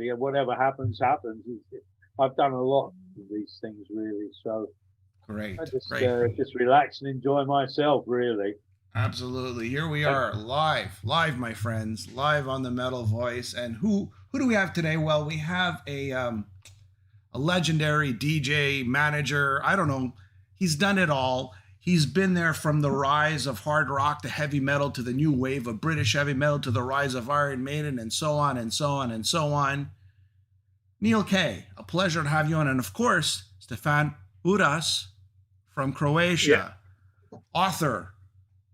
yeah, whatever happens, happens. I've done a lot of these things, really. So Great, I great. just relax and enjoy myself, really. Absolutely. Here we And are, live, my friends, live on the Metal Voice. And who do we have today? Well, we have a legendary DJ manager. I don't know. He's done it all. He's been there from the rise of hard rock to heavy metal to the new wave of British heavy metal to the rise of Iron Maiden and so on and so on and so on. Neal Kay, a pleasure to have you on. And of course, Stjepan Juras from Yeah, Croatia, author,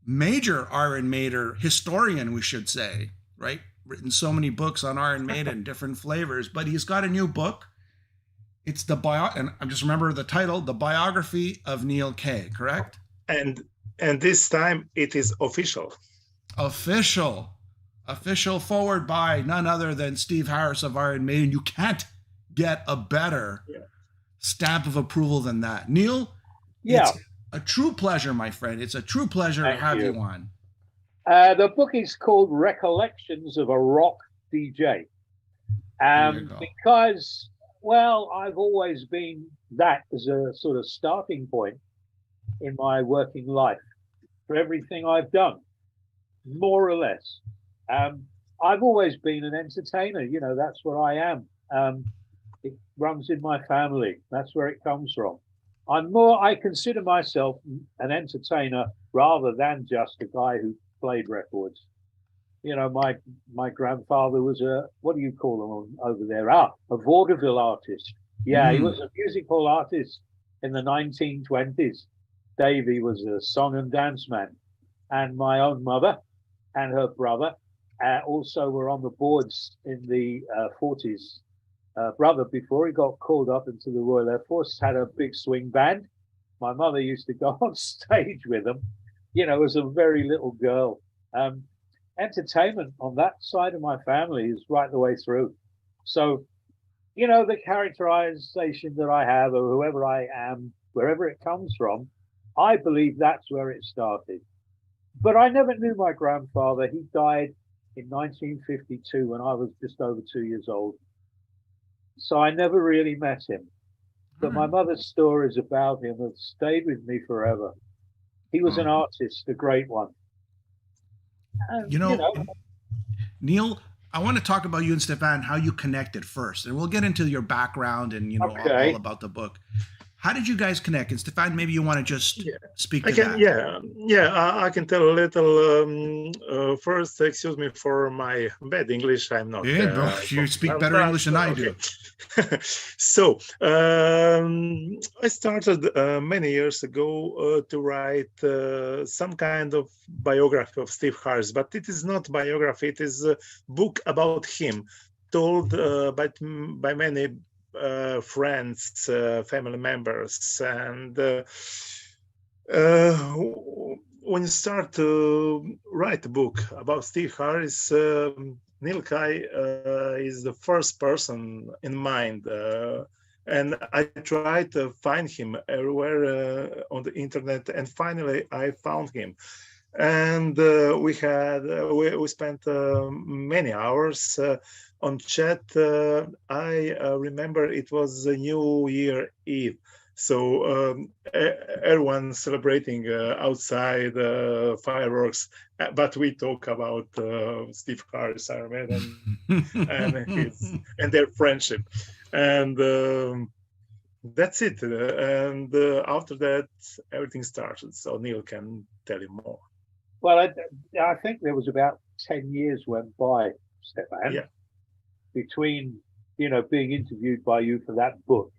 major Iron Maiden historian, we should say, right? Written so many books on Iron Maiden, different flavors, but he's got a new book. It's and I just remember the title, The Biography of Neal Kay, correct? and this time it is official. Official forward by none other than Steve Harris of Iron Maiden. You can't get a better stamp of approval than that. Neal, yeah, it's a true pleasure, my friend. It's a true pleasure to thank have you. you on. The book is called Recollections of a Rock DJ. There you go. Because, well, I've always been that as a sort of starting point in my working life for everything I've done, more or less. I've always been an entertainer. You know, that's what I am. It runs in my family. That's where it comes from. I consider myself an entertainer rather than just a guy who played records. You know, my grandfather was what do you call them over there? A vaudeville artist. Yeah, he was a musical artist in the 1920s. Davy was a song and dance man. And my own mother and her brother also were on the boards in the 40s. Brother, before he got called up into the Royal Air Force, had a big swing band. My mother used to go on stage with them, you know, as a very little girl. Entertainment on that side of my family is right the way through. So, you know, the characterization that I have or whoever I am, wherever it comes from, I believe that's where it started. But I never knew my grandfather. He died in 1952 when I was just over 2 years old. So I never really met him. But my mother's stories about him have stayed with me forever. He was an artist, a great one. And, You know, Neal, I want to talk about you and Stjepan, how you connected first, and we'll get into your background and all about the book. How did you guys connect? And Stjepan, maybe you want to just speak to that. I can tell a little. First, excuse me for my bad English. I'm not. You speak better English than I do. So I started many years ago to write some kind of biography of Steve Harris, but it is not biography. It is a book about him, told by many friends, family members, and when you start to write a book about Steve Harris, Neal Kay is the first person in mind, and I tried to find him everywhere on the internet, and finally I found him. And we spent many hours on chat. I remember it was a New Year Eve, so everyone celebrating outside fireworks, but we talk about Steve Harris, Iron Maiden, and their friendship, and that's it. And after that, everything started. So Neal can tell you more. well, I think there was about 10 years went by, Stjepan, between, you know, being interviewed by you for that book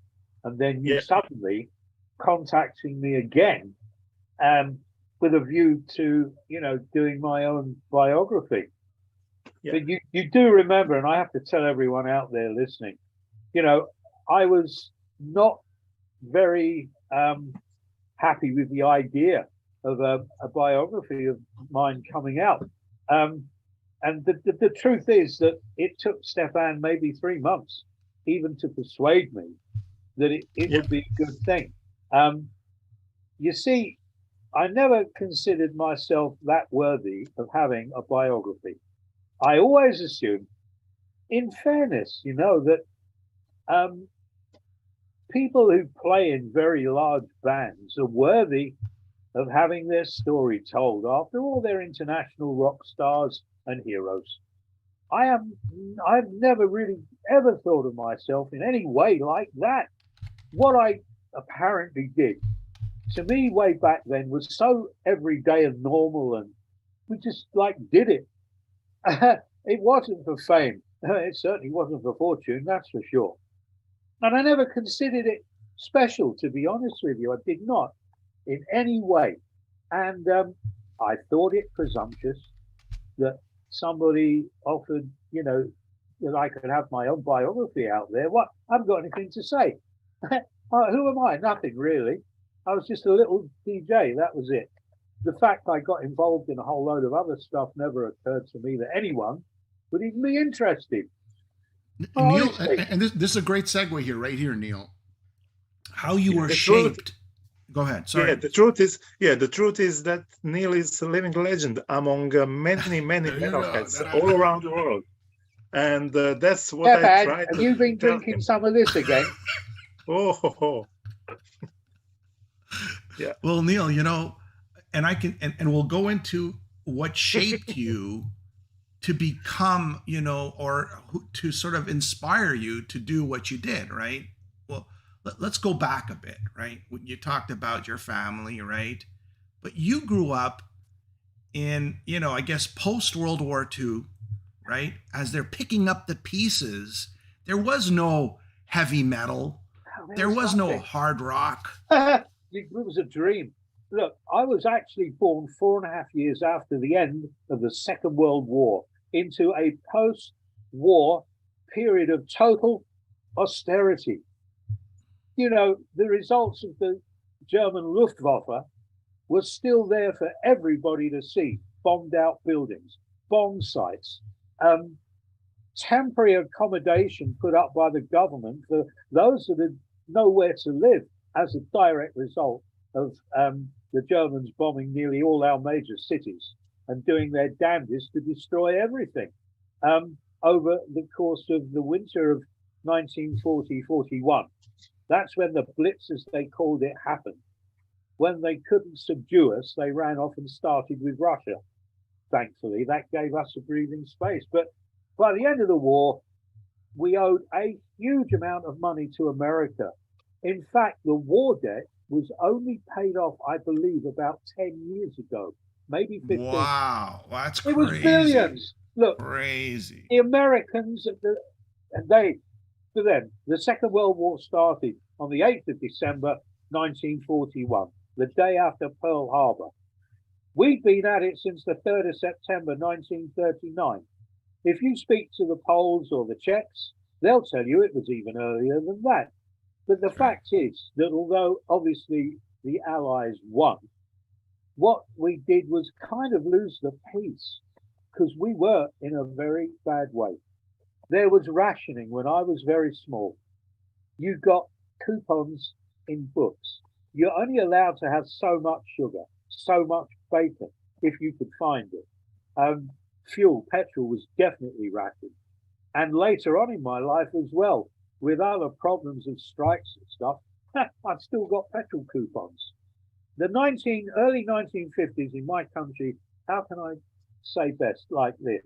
and then you suddenly contacting me again with a view to, you know, doing my own biography. But you do remember, and I have to tell everyone out there listening, you know, I was not very happy with the idea of a biography of mine coming out. And the truth is that it took Stjepan maybe 3 months even to persuade me that it would be a good thing. You see, I never considered myself that worthy of having a biography. I always assumed in fairness, that people who play in very large bands are worthy of having their story told. After all, they're international rock stars and heroes. I've never really ever thought of myself in any way like that. What I apparently did, to me, way back then, was so everyday and normal, and we just like did it. It wasn't for fame. It certainly wasn't for fortune, that's for sure. And I never considered it special, to be honest with you. I did not in any way. And I thought it presumptuous that somebody offered, that I could have my own biography out there. What? I haven't got anything to say. Who am I? Nothing really. I was just a little DJ. That was it. The fact I got involved in a whole load of other stuff never occurred to me that anyone would even be interested. Neal, and this is a great segue here, right here, Neal. How you were shaped. Go ahead. Sorry. Yeah, the truth is that Neal is a living legend among many metalheads all around the world, and that's what I tried. Have you been drinking some of this again? Oh. Yeah. Well, Neal, and I can, and we'll go into what shaped you to become, or to sort of inspire you to do what you did, right? Well, let's go back a bit, right? You talked about your family, right? But you grew up in, I guess, post-World War II, right? As they're picking up the pieces, there was no heavy metal. There was no hard rock. It was a dream. Look, I was actually born 4.5 years after the end of the Second World War into a post-war period of total austerity. The results of the German Luftwaffe were still there for everybody to see. Bombed out buildings, bomb sites, temporary accommodation put up by the government for those that had nowhere to live as a direct result of the Germans bombing nearly all our major cities and doing their damnedest to destroy everything. Over the course of the winter of 1940-41, that's when the Blitz, as they called it, happened. When they couldn't subdue us, they ran off and started with Russia. Thankfully, that gave us a breathing space. But by the end of the war, we owed a huge amount of money to America. In fact, the war debt was only paid off, I believe, about 10 years ago, maybe 15. Wow, that's crazy. It was billions. Look, crazy. The Americans, for them, the Second World War started on the 8th of December, 1941, the day after Pearl Harbor. We've been at it since the 3rd of September, 1939. If you speak to the Poles or the Czechs, they'll tell you it was even earlier than that. But the fact is that although obviously the Allies won, what we did was kind of lose the peace because we were in a very bad way. There was rationing when I was very small. You got coupons in books. You're only allowed to have so much sugar, so much bacon, if you could find it. Fuel, petrol was definitely rationed. And later on in my life as well, with other problems of strikes and stuff, I've still got petrol coupons. The early 1950s in my country, how can I say best like this?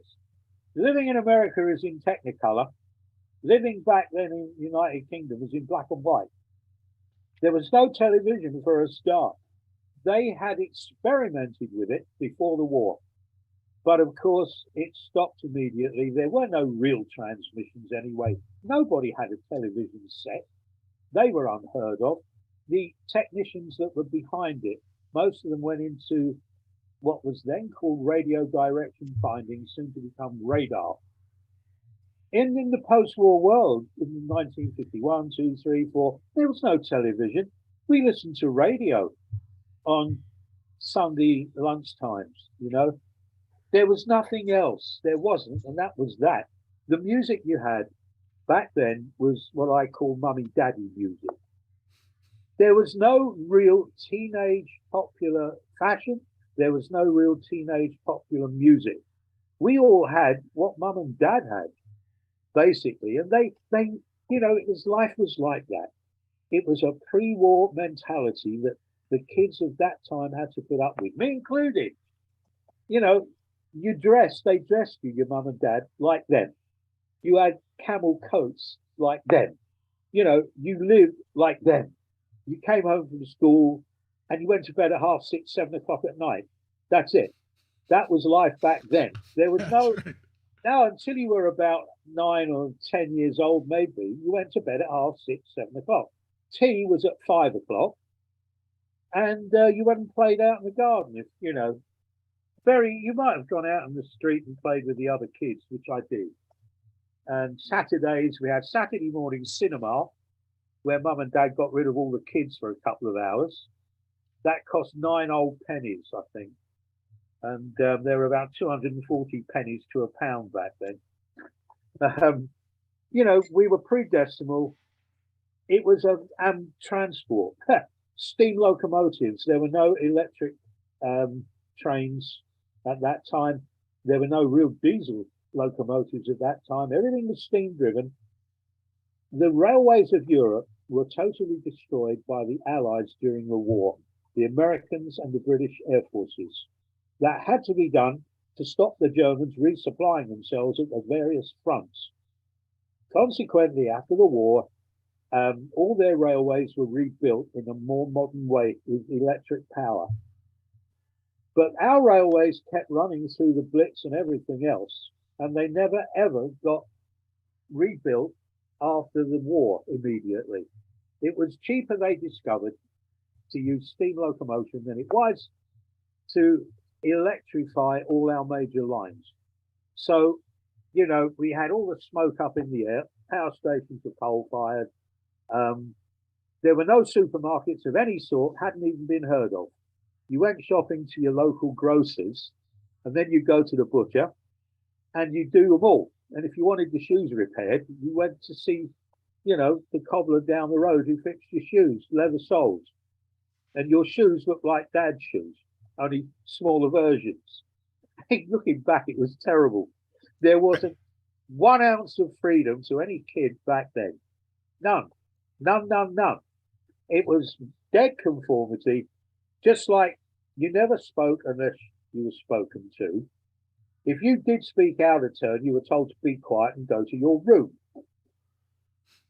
Living in America is in Technicolor. Living back then in the United Kingdom was in black and white. There was no television for a start. They had experimented with it before the war. But of course, it stopped immediately. There were no real transmissions anyway. Nobody had a television set. They were unheard of. The technicians that were behind it, most of them went into what was then called radio direction finding, soon to become radar. In the post-war world, in 1951, 2, 3, 4, there was no television. We listened to radio on Sunday lunchtimes, There was nothing else. There wasn't, and that was that. The music you had back then was what I call mummy daddy music. There was no real teenage popular fashion. There was no real teenage popular music. We all had what mum and dad had. basically. And they, life was like that. It was a pre-war mentality that the kids of that time had to put up with, me included. They dressed you, your mum and dad, like them. You had camel coats like them. You lived like them. You came home from school and you went to bed at 6:30, 7 o'clock at night. That's it. That was life back then. There was now until you were about 9 or 10 years old, maybe, you went to bed at 6:30, 7 o'clock. Tea was at 5 o'clock. And you went and played out in the garden. If you might have gone out in the street and played with the other kids, which I did. And Saturdays, we had Saturday morning cinema, where mum and dad got rid of all the kids for a couple of hours. That cost 9 old pennies, I think. And there were about 240 pennies to a pound back then. We were pre-decimal. It was transport. Steam locomotives. There were no electric trains at that time. There were no real diesel locomotives at that time. Everything was steam driven. The railways of Europe were totally destroyed by the Allies during the war, the Americans and the British Air Forces. That had to be done to stop the Germans resupplying themselves at the various fronts. Consequently, after the war, all their railways were rebuilt in a more modern way with electric power. But our railways kept running through the Blitz and everything else, and they never ever got rebuilt after the war immediately. It was cheaper, they discovered, to use steam locomotion than it was to electrify all our major lines. So, we had all the smoke up in the air, power stations were coal-fired. There were no supermarkets of any sort, hadn't even been heard of. You went shopping to your local grocers, and then you go to the butcher, and you do them all. And if you wanted the shoes repaired, you went to see, the cobbler down the road who fixed your shoes, leather soles. And your shoes looked like Dad's shoes, only smaller versions. I think looking back, it was terrible. There wasn't 1 ounce of freedom to any kid back then. None. It was dead conformity, just like you never spoke unless you were spoken to. If you did speak out of turn, you were told to be quiet and go to your room.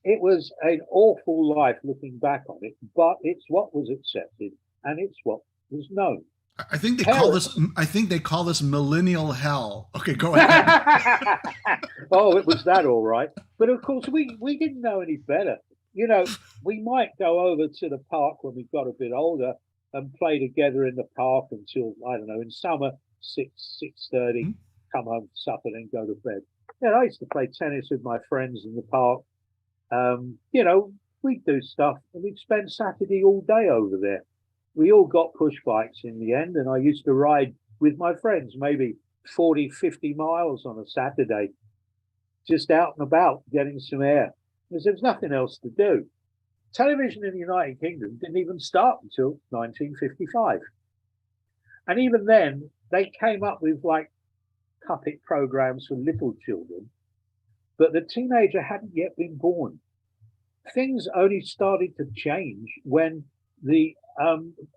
It was an awful life looking back on it, but it's what was accepted and it's what was known. I think they call this millennial hell. Okay, go ahead. Oh, it was that all right. But of course, we didn't know any better. We might go over to the park when we got a bit older and play together in the park until, I don't know, in summer, 6:30, come home for supper, then go to bed. I used to play tennis with my friends in the park. We'd do stuff and we'd spend Saturday all day over there. We all got push bikes in the end, and I used to ride with my friends, maybe 40, 50 miles on a Saturday, just out and about, getting some air, because there was nothing else to do. Television in the United Kingdom didn't even start until 1955. And even then, they came up with like puppet programs for little children, but the teenager hadn't yet been born. Things only started to change when the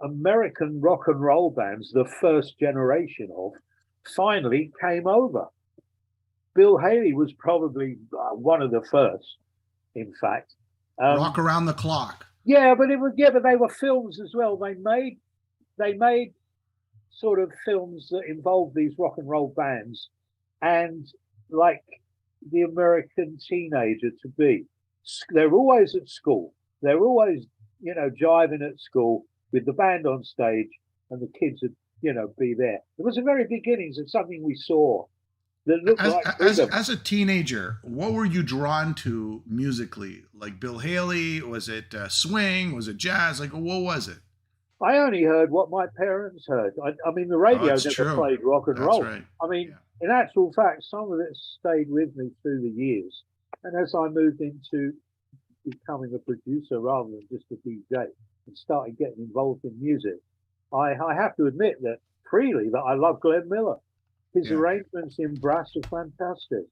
American rock and roll bands, the first generation of, finally came over. Bill Haley was probably one of the first, in fact. Rock Around the Clock. Yeah, but they were films as well. They made sort of films that involved these rock and roll bands and like the American teenager to be. They're always at school. They're always, jiving at school with the band on stage and the kids would, be there. It was the very beginnings of something we saw that looked as a teenager, what were you drawn to musically? Like Bill Haley? Was it swing? Was it jazz? Like, what was it? I only heard what my parents heard. I mean, the radio never played rock and roll. Right. I mean, in actual fact, some of it stayed with me through the years. And as I moved into becoming a producer rather than just a DJ and started getting involved in music, I have to admit that freely that I love Glenn Miller. His arrangements in brass are fantastic.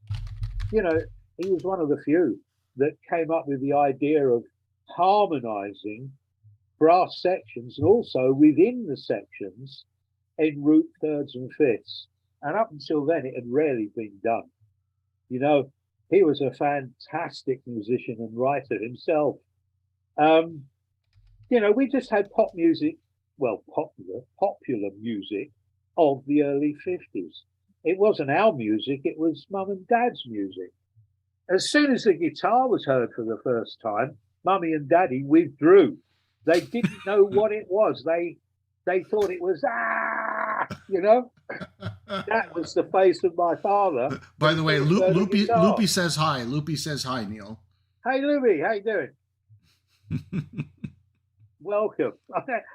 he was one of the few that came up with the idea of harmonizing brass sections and also within the sections in root thirds and fifths. And up until then, it had rarely been done. You know, he was a fantastic musician and writer himself. You know, we just had pop music, well, popular music of the early 50s. It wasn't our music, it was mum and dad's music. As soon as the guitar was heard for the first time, mummy and daddy withdrew. They didn't know what it was. They thought it was, you know? That was the face of my father. By the way, Loopy says hi. Loopy says hi, Neal. Hey, Loopy, how you doing? Welcome.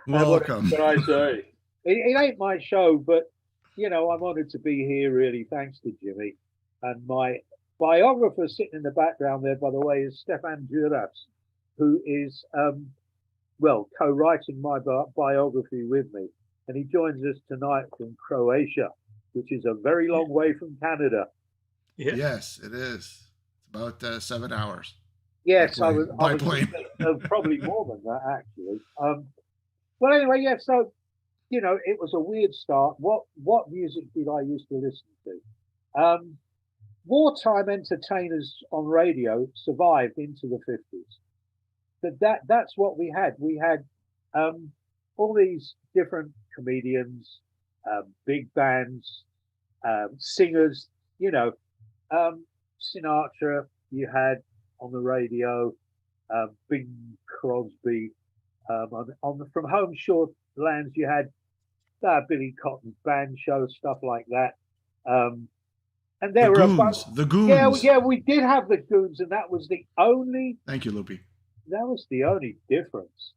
Welcome. What can I say? It ain't my show, but, you know, I'm honored to be here, really, thanks to Jimmy. And my biographer sitting in the background there, by the way, is Stjepan Juras, who is, co-writing my biography with me. And he joins us tonight from Croatia, which is a very long way from Canada. Yeah. Yes, it is. It's about 7 hours. Yes, by I was plane. Probably more than that, actually. Well, anyway, yeah, so, you know, it was a weird start. What music did I used to listen to? Wartime entertainers on radio survived into the 50s. But that's what we had. We had all these different comedians, big bands, singers, you know, Sinatra, you had on the radio, Bing Crosby. From home shore lands, you had Billy Cotton's band show, stuff like that. And there were the Goons. Yeah, we did have the Goons, and that was the only. Thank you, Loopy. That was the only difference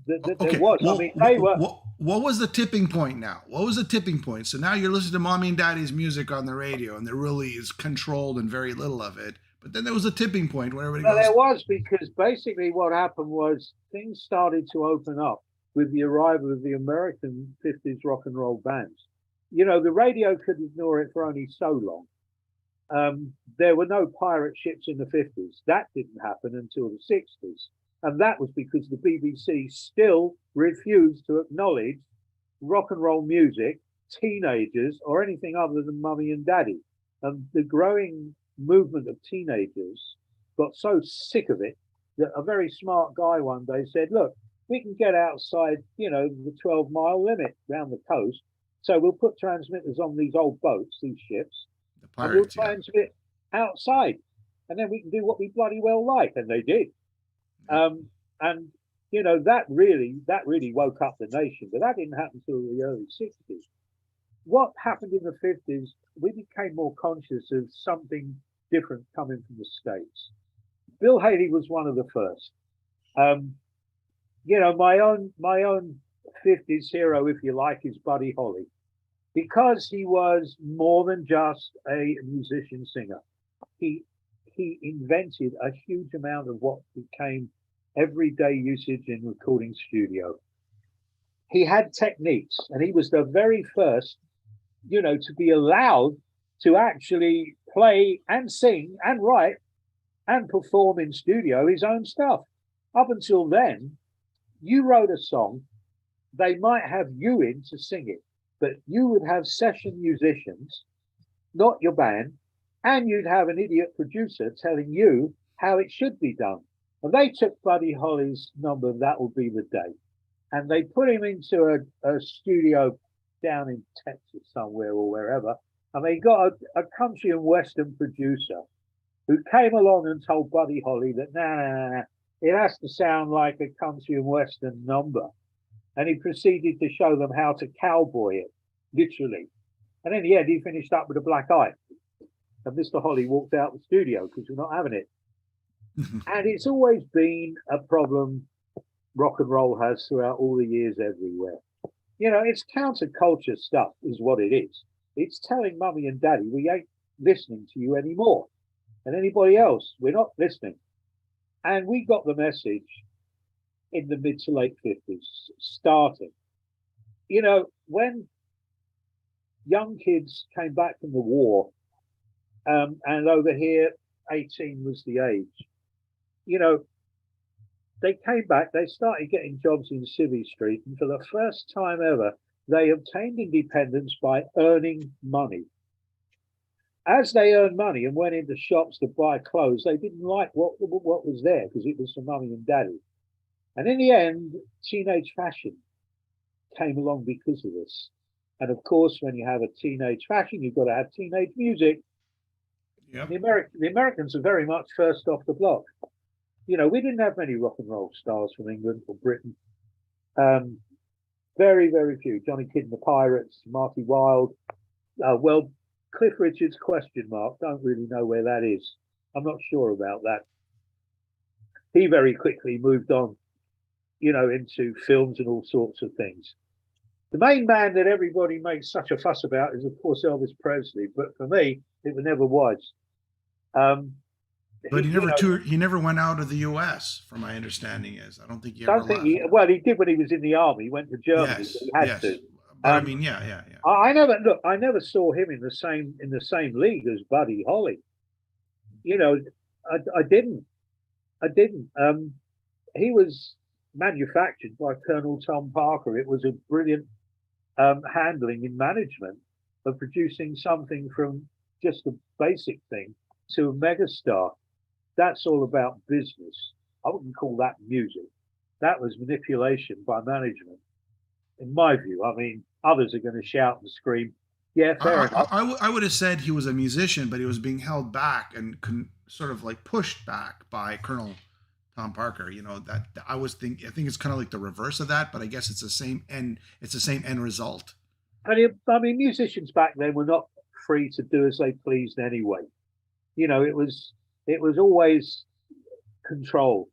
that Okay. there was. Well, I mean, they were. What was the tipping point now? What was the tipping point? So now you're listening to mommy and daddy's music on the radio, and there really is controlled and very little of it. But then there was a tipping point where everybody goes. There was, because basically what happened was things started to open up with the arrival of the American 50s rock and roll bands. You know, the radio could ignore it for only so long. There were no pirate ships in the 50s. That didn't happen until the 60s. And that was because the BBC still refused to acknowledge rock and roll music, teenagers, or anything other than mummy and daddy. And the growing movement of teenagers got so sick of it that a very smart guy one day said, look, we can get outside, you know, the 12-mile limit around the coast. So we'll put transmitters on these old boats, these ships, The pirates, and we'll transmit outside. And then we can do what we bloody well like. And they did. And, you know, that really woke up the nation. But that didn't happen until the early 60s. What happened in the 50s, we became more conscious of something different coming from the States. Bill Haley was one of the first. You know, my own 50s hero, if you like, is Buddy Holly, because he was more than just a musician singer. He invented a huge amount of what became everyday usage in recording studio. He had techniques, and he was the very first, you know, to be allowed to actually play and sing and write and perform in studio his own stuff. Up until then, you wrote a song, they might have you in to sing it, but you would have session musicians, not your band, and you'd have an idiot producer telling you how it should be done. And they took Buddy Holly's number, That Will Be the Day, and they put him into a studio down in Texas somewhere or wherever, and they got a country and western producer who came along and told Buddy Holly that, nah, it has to sound like a country and western number. And he proceeded to show them how to cowboy it, literally. And in the end, he finished up with a black eye. And Mr. Holly walked out the studio because we're not having it. And it's always been a problem rock and roll has throughout all the years everywhere. You know, it's counterculture stuff is what it is. It's telling mummy and daddy, we ain't listening to you anymore. And anybody else, we're not listening. And we got the message in the mid to late 50s, starting. You know, when young kids came back from the war, and over here, 18 was the age. You know, they came back, they started getting jobs in Civvy Street, and for the first time ever, they obtained independence by earning money. As they earned money and went into shops to buy clothes, they didn't like what was there because it was for mummy and daddy. And in the end, teenage fashion came along because of this. And of course, when you have a teenage fashion, you've got to have teenage music. Yep. The Americans are very much first off the block. You know, we didn't have many rock and roll stars from England or Britain. Very, very few. Johnny Kidd and the Pirates, Marty Wilde. Well, Cliff Richard's question mark. Don't really know where that is. I'm not sure about that. He very quickly moved on, you know, into films and all sorts of things. The main man that everybody makes such a fuss about is, of course, Elvis Presley. But for me, it never was. But he never toured. He never went out of the U.S. From my understanding, I don't think he ever left. He did when he was in the army. He went to Germany. Yes, he had to. But I mean, yeah. I never saw him in the same league as Buddy Holly. You know, I didn't. He was manufactured by Colonel Tom Parker. It was a brilliant handling in management of producing something from just a basic thing to a megastar. That's all about business. I wouldn't call that music. That was manipulation by management, in my view. I mean, others are going to shout and scream. Yeah, fair enough. I would have said he was a musician, but he was being held back and sort of like pushed back by Colonel Tom Parker. You know, that I think it's kind of like the reverse of that, but I guess it's the same end. It's the same end result. I mean, musicians back then were not free to do as they pleased anyway. You know, it was always control.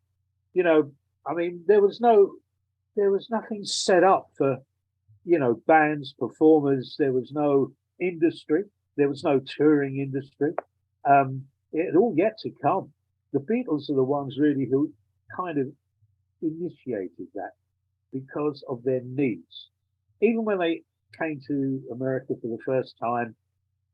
You know, I mean, there was nothing set up for, you know, bands, performers. There was no industry. There was no touring industry. It had all yet to come. The Beatles are the ones really who kind of initiated that because of their needs. Even when they came to America for the first time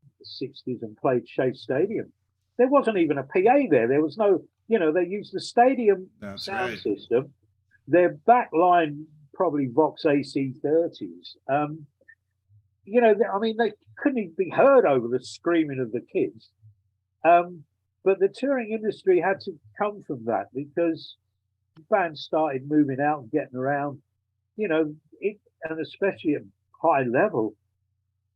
in the 60s and played Shea Stadium, there wasn't even a PA there. There was no, you know, they used the stadium sound system. Their back line, probably Vox AC30s. You know, I mean, they couldn't even be heard over the screaming of the kids. But the touring industry had to come from that because bands started moving out and getting around. You know, and especially at high level,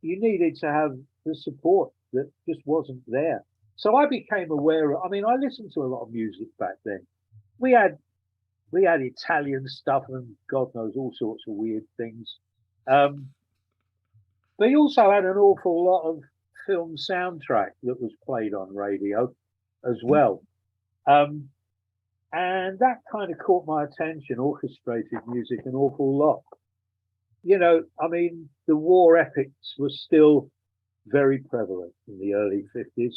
you needed to have the support that just wasn't there. So I became aware of, I mean, I listened to a lot of music back then. We had Italian stuff and God knows all sorts of weird things. But you also had an awful lot of film soundtrack that was played on radio as well. And that kind of caught my attention, orchestrated music, an awful lot. You know, I mean, the war epics were still very prevalent in the early 50s.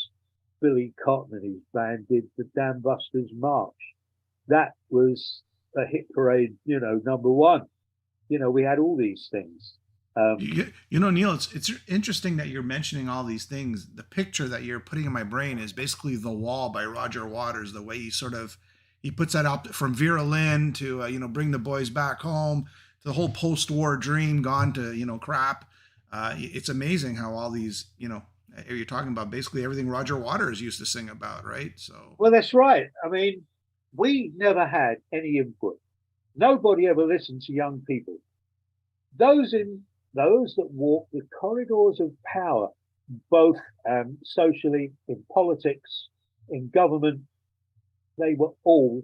Billy Cotton and his band did the Dam Busters March. That was a hit parade, you know, number one. You know, we had all these things. You know, Neal, it's interesting that you're mentioning all these things. The picture that you're putting in my brain is basically The Wall by Roger Waters, the way he puts that up from Vera Lynn to, you know, Bring the Boys Back Home, to the whole post-war dream gone to, you know, crap. It's amazing how all these, you know, you're talking about basically everything Roger Waters used to sing about, right? So, well, that's right. I mean, we never had any input. Nobody ever listened to young people. Those that walk the corridors of power, both socially, in politics, in government, they were all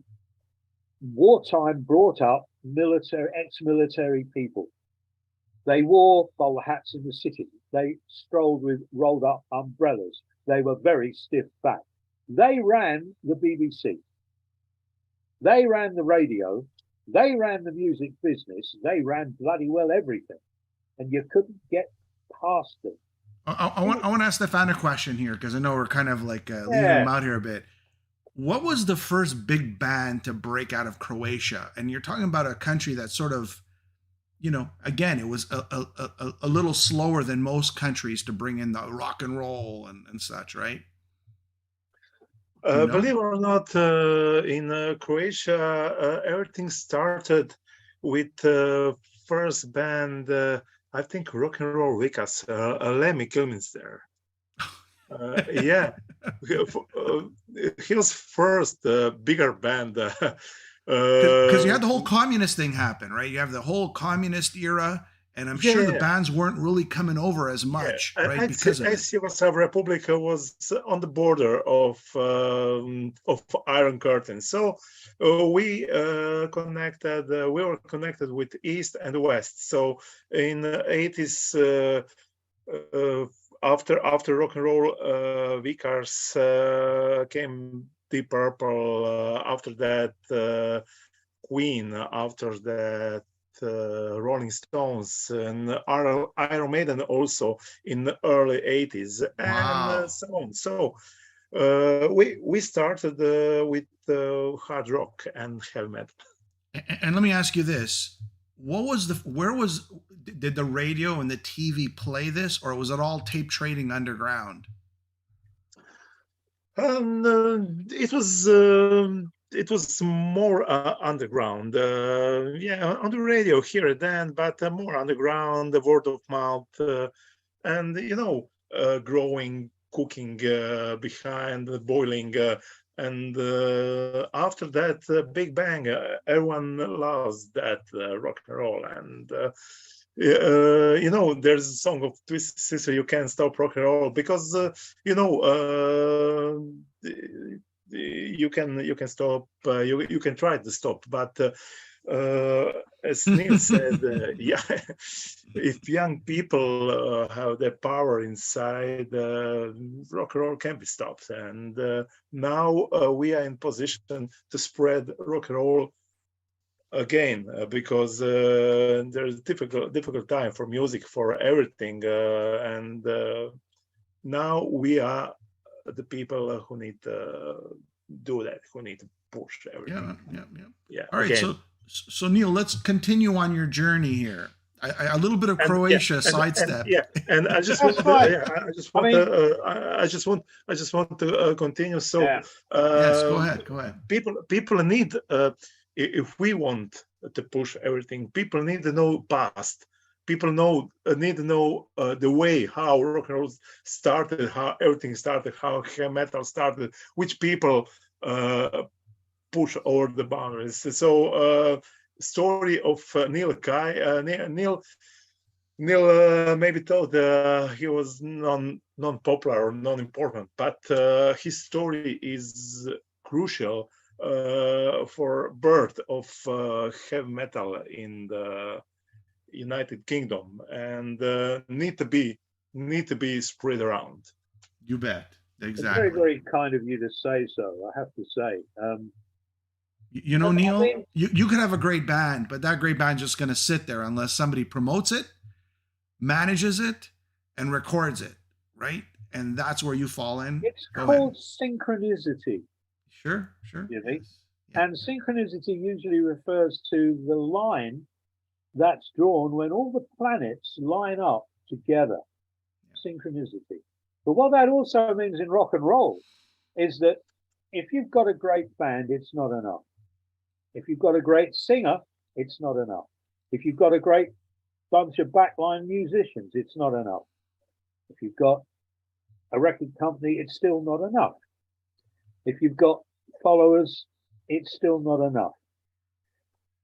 wartime brought up ex-military people. They wore bowler hats in the city. They strolled with rolled up umbrellas. They were very stiff-backed. They ran the BBC. They ran the radio. They ran the music business. They ran bloody well everything. And you couldn't get past them. I want to ask Stjepan a question here, because I know we're kind of like leaving him out here a bit. What was the first big band to break out of Croatia? And you're talking about a country that sort of, you know, again, it was a little slower than most countries to bring in the rock and roll and such, right? Believe it or not, in Croatia, everything started with first band, I think Rock and Roll Vikas, Lemmy Kilminster. Yeah, he was first bigger band. Because you had the whole communist thing happen, right? You have the whole communist era, and I'm sure the bands weren't really coming over as much, right? Because of Yugoslav Republic was on the border of Iron Curtain, so we connected. We were connected with East and West. So in the 80s, after rock and roll, Vickers came Deep Purple. After that, Queen. After that, Rolling Stones and Iron Maiden also in the early 80s, and so on. So we started with hard rock and heavy metal. And let me ask you this: did the radio and the TV play this, or was it all tape trading underground? It was more underground, on the radio here and then, but more underground, the word of mouth, and growing, cooking behind, boiling, and after that, Big Bang. Everyone loves that rock and roll, and there's a song of Twisted Sister, "You Can't Stop Rock and Roll," because you can stop, you can try to stop, but as Neal said, if young people have their power inside, rock and roll can be stopped. And now we are in position to spread rock and roll again, because there's difficult time for music, for everything, and now we are the people who need to do that, who need to push everything. Yeah. All right, again. So Neal, let's continue on your journey here. A little bit of Croatia sidestep. And I just want to continue. So yes, go ahead. People need, if we want to push everything, people need to know past. People need to know the way how rock and roll started, how everything started, how heavy metal started, which people push over the boundaries. So, story of Neal Kay. Neal maybe thought he was non-popular or non-important, but his story is crucial for birth of heavy metal in the United Kingdom, and need to be spread around. You bet. Exactly. It's very, very kind of you to say so, I have to say. Neal, you could have a great band, but that great band's just going to sit there unless somebody promotes it, manages it, and records it, right? And that's where you fall in. It's called synchronicity. Sure. You know? Yeah. And synchronicity usually refers to the line that's drawn when all the planets line up together. Synchronicity. But what that also means in rock and roll is that if you've got a great band, it's not enough. If you've got a great singer, it's not enough. If you've got a great bunch of backline musicians, it's not enough. If you've got a record company, it's still not enough. If you've got followers, it's still not enough.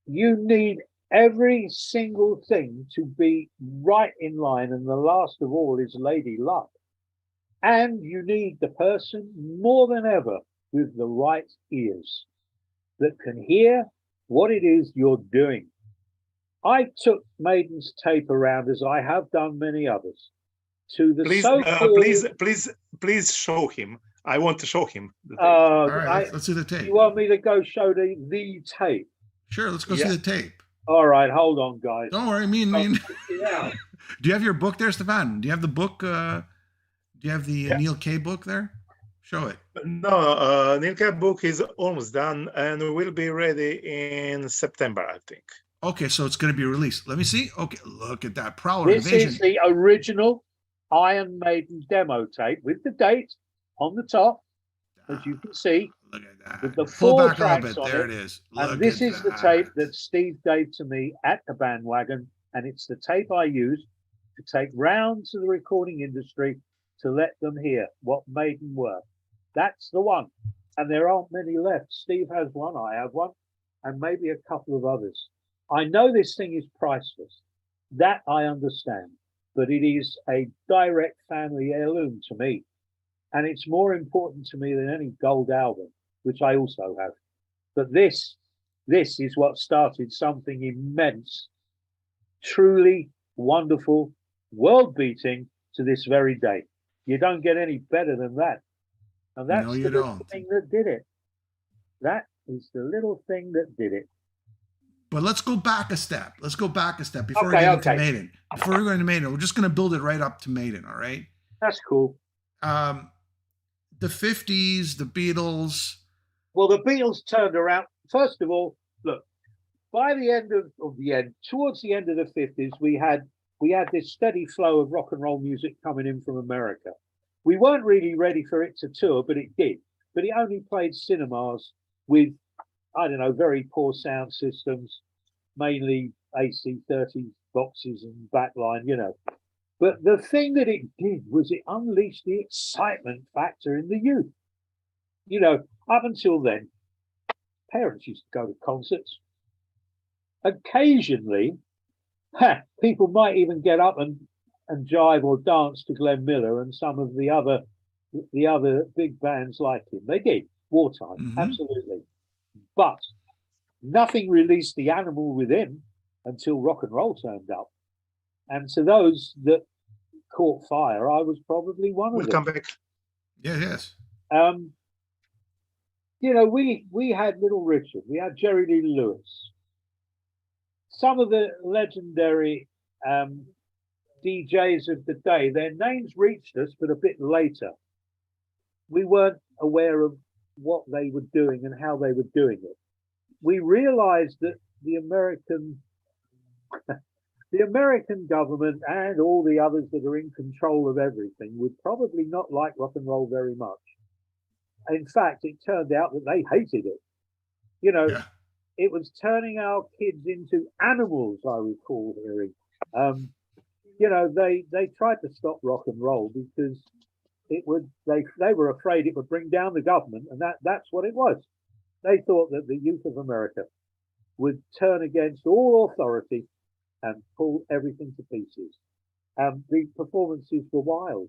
You need every single thing to be right in line, and the last of all is Lady Luck. And you need the person more than ever with the right ears that can hear what it is you're doing. I took Maiden's tape around, as I have done many others, to the please show him. I want to show him the tape. All right, let's see the tape. You want me to go show the tape? Sure, let's go see the tape. All right, hold on, guys. Don't worry, me. Do you have your book there, Stjepan? Do you have the book? Do you have the Neal Kay book there? Show it. No, Neal Kay book is almost done and will be ready in September, I think. Okay, so it's going to be released. Let me see. Okay, look at that. Prowler This Invasion. is the original Iron Maiden demo tape with the date on the top. as you can see, Look at that. with the Pull 4 back a little tracks bit. on There it. it is. And Look this at is the tape that. that Steve gave to me at the Bandwagon, and it's the tape I use to take round to the recording industry to let them hear what Maiden were. That's the one. And there aren't many left. Steve has one, I have one, and maybe a couple of others. I know this thing is priceless. That I understand. But it is a direct family heirloom to me. And it's more important to me than any gold album, which I also have. But this is what started something immense, truly wonderful, world-beating to this very day. You don't get any better than that. And that's No, the you little don't. thing that did it. That is the little thing that did it. But let's go back a step. Let's go back a step before we Okay, get into okay. Maiden. Before we go into Maiden, we're just going to build it right up to Maiden, all right? That's cool. The 50s, the Beatles. Well, the Beatles turned around. First of all, look, by the end towards the end of the 50s, we had this steady flow of rock and roll music coming in from America. We weren't really ready for it to tour, but it did. But it only played cinemas with, I don't know, very poor sound systems, mainly AC-30 boxes and backline, you know. But the thing that it did was it unleashed the excitement factor in the youth. You know, up until then, parents used to go to concerts. Occasionally, people might even get up and jive or dance to Glenn Miller and some of the other big bands like him. They did, wartime, absolutely. But nothing released the animal within until rock and roll turned up. And to those that caught fire, I was probably one of them. Welcome back. Yeah, yes. You know, we had Little Richard, we had Jerry Lee Lewis. Some of the legendary DJs of the day, their names reached us, but a bit later. We weren't aware of what they were doing and how they were doing it. We realized that the American government and all the others that are in control of everything would probably not like rock and roll very much. In fact, it turned out that they hated it. You know, It was turning our kids into animals, I recall hearing. You know, they tried to stop rock and roll because it would they were afraid it would bring down the government, and that's what it was. They thought that the youth of America would turn against all authority and pull everything to pieces. The performances were wild.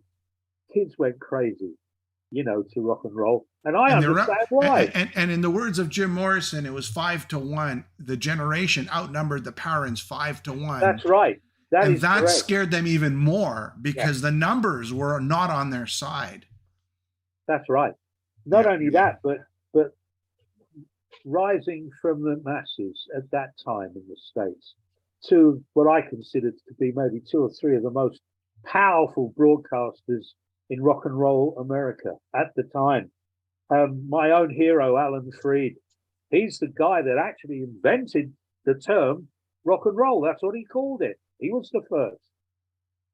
Kids went crazy, you know, to rock and roll. And I understand why. And in the words of Jim Morrison, it was 5-1. The generation outnumbered the parents 5-1. That's right. That scared them even more because the numbers were not on their side. That's right. Not only that, but rising from the masses at that time in the States to what I considered to be maybe 2 or 3 of the most powerful broadcasters in rock and roll America at the time. My own hero, Alan Freed, he's the guy that actually invented the term rock and roll. That's what he called it. He was the first.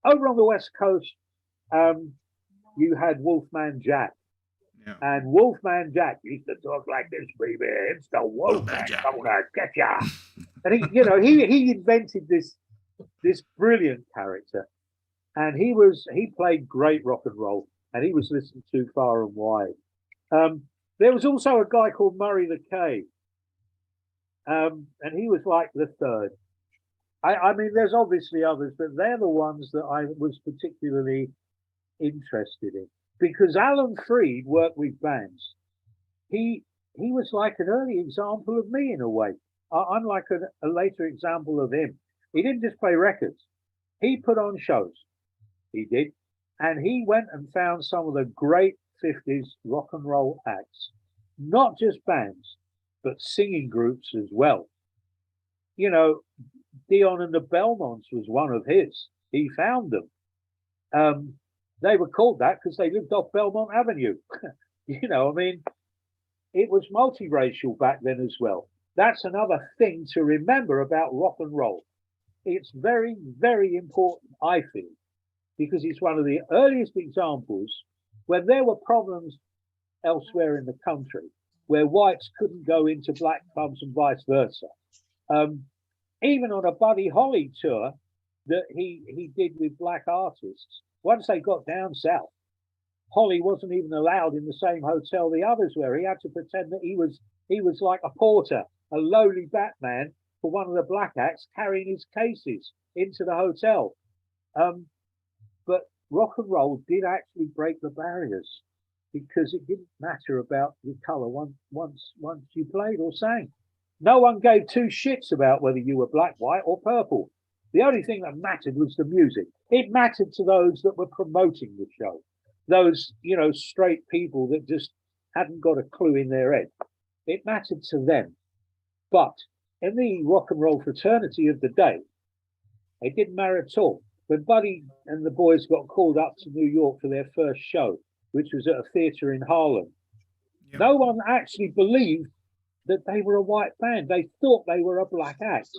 Over on the West Coast, you had Wolfman Jack. Yeah. And Wolfman Jack used to talk like this, baby. It's the Wolfman gonna get ya. And he invented this brilliant character. And he played great rock and roll, and he was listened to far and wide. There was also a guy called Murray the K. And he was like the third. I mean, there's obviously others, but they're the ones that I was particularly interested in. Because Alan Freed worked with bands. He was like an early example of me in a way. I'm like a later example of him. He didn't just play records. He put on shows. He did. And he went and found some of the great 50s rock and roll acts. Not just bands, but singing groups as well. You know, Dion and the Belmonts was one of his. He found them. They were called that because they lived off Belmont Avenue. You know, I mean, it was multiracial back then as well. That's another thing to remember about rock and roll. It's very, very important, I feel, because it's one of the earliest examples when there were problems elsewhere in the country, where whites couldn't go into black clubs and vice versa. Even on a Buddy Holly tour that he did with black artists, once they got down south, Holly wasn't even allowed in the same hotel the others were. He had to pretend that he was like a porter, a lowly Batman for one of the black acts, carrying his cases into the hotel. But rock and roll did actually break the barriers, because it didn't matter about your colour once you played or sang. No one gave two shits about whether you were black, white, or purple. The only thing that mattered was the music. It mattered to those that were promoting the show. Those, straight people that just hadn't got a clue in their head. It mattered to them. But in the rock and roll fraternity of the day, it didn't matter at all. When Buddy and the boys got called up to New York for their first show, which was at a theatre in Harlem, no one actually believed that they were a white band. They thought they were a black act.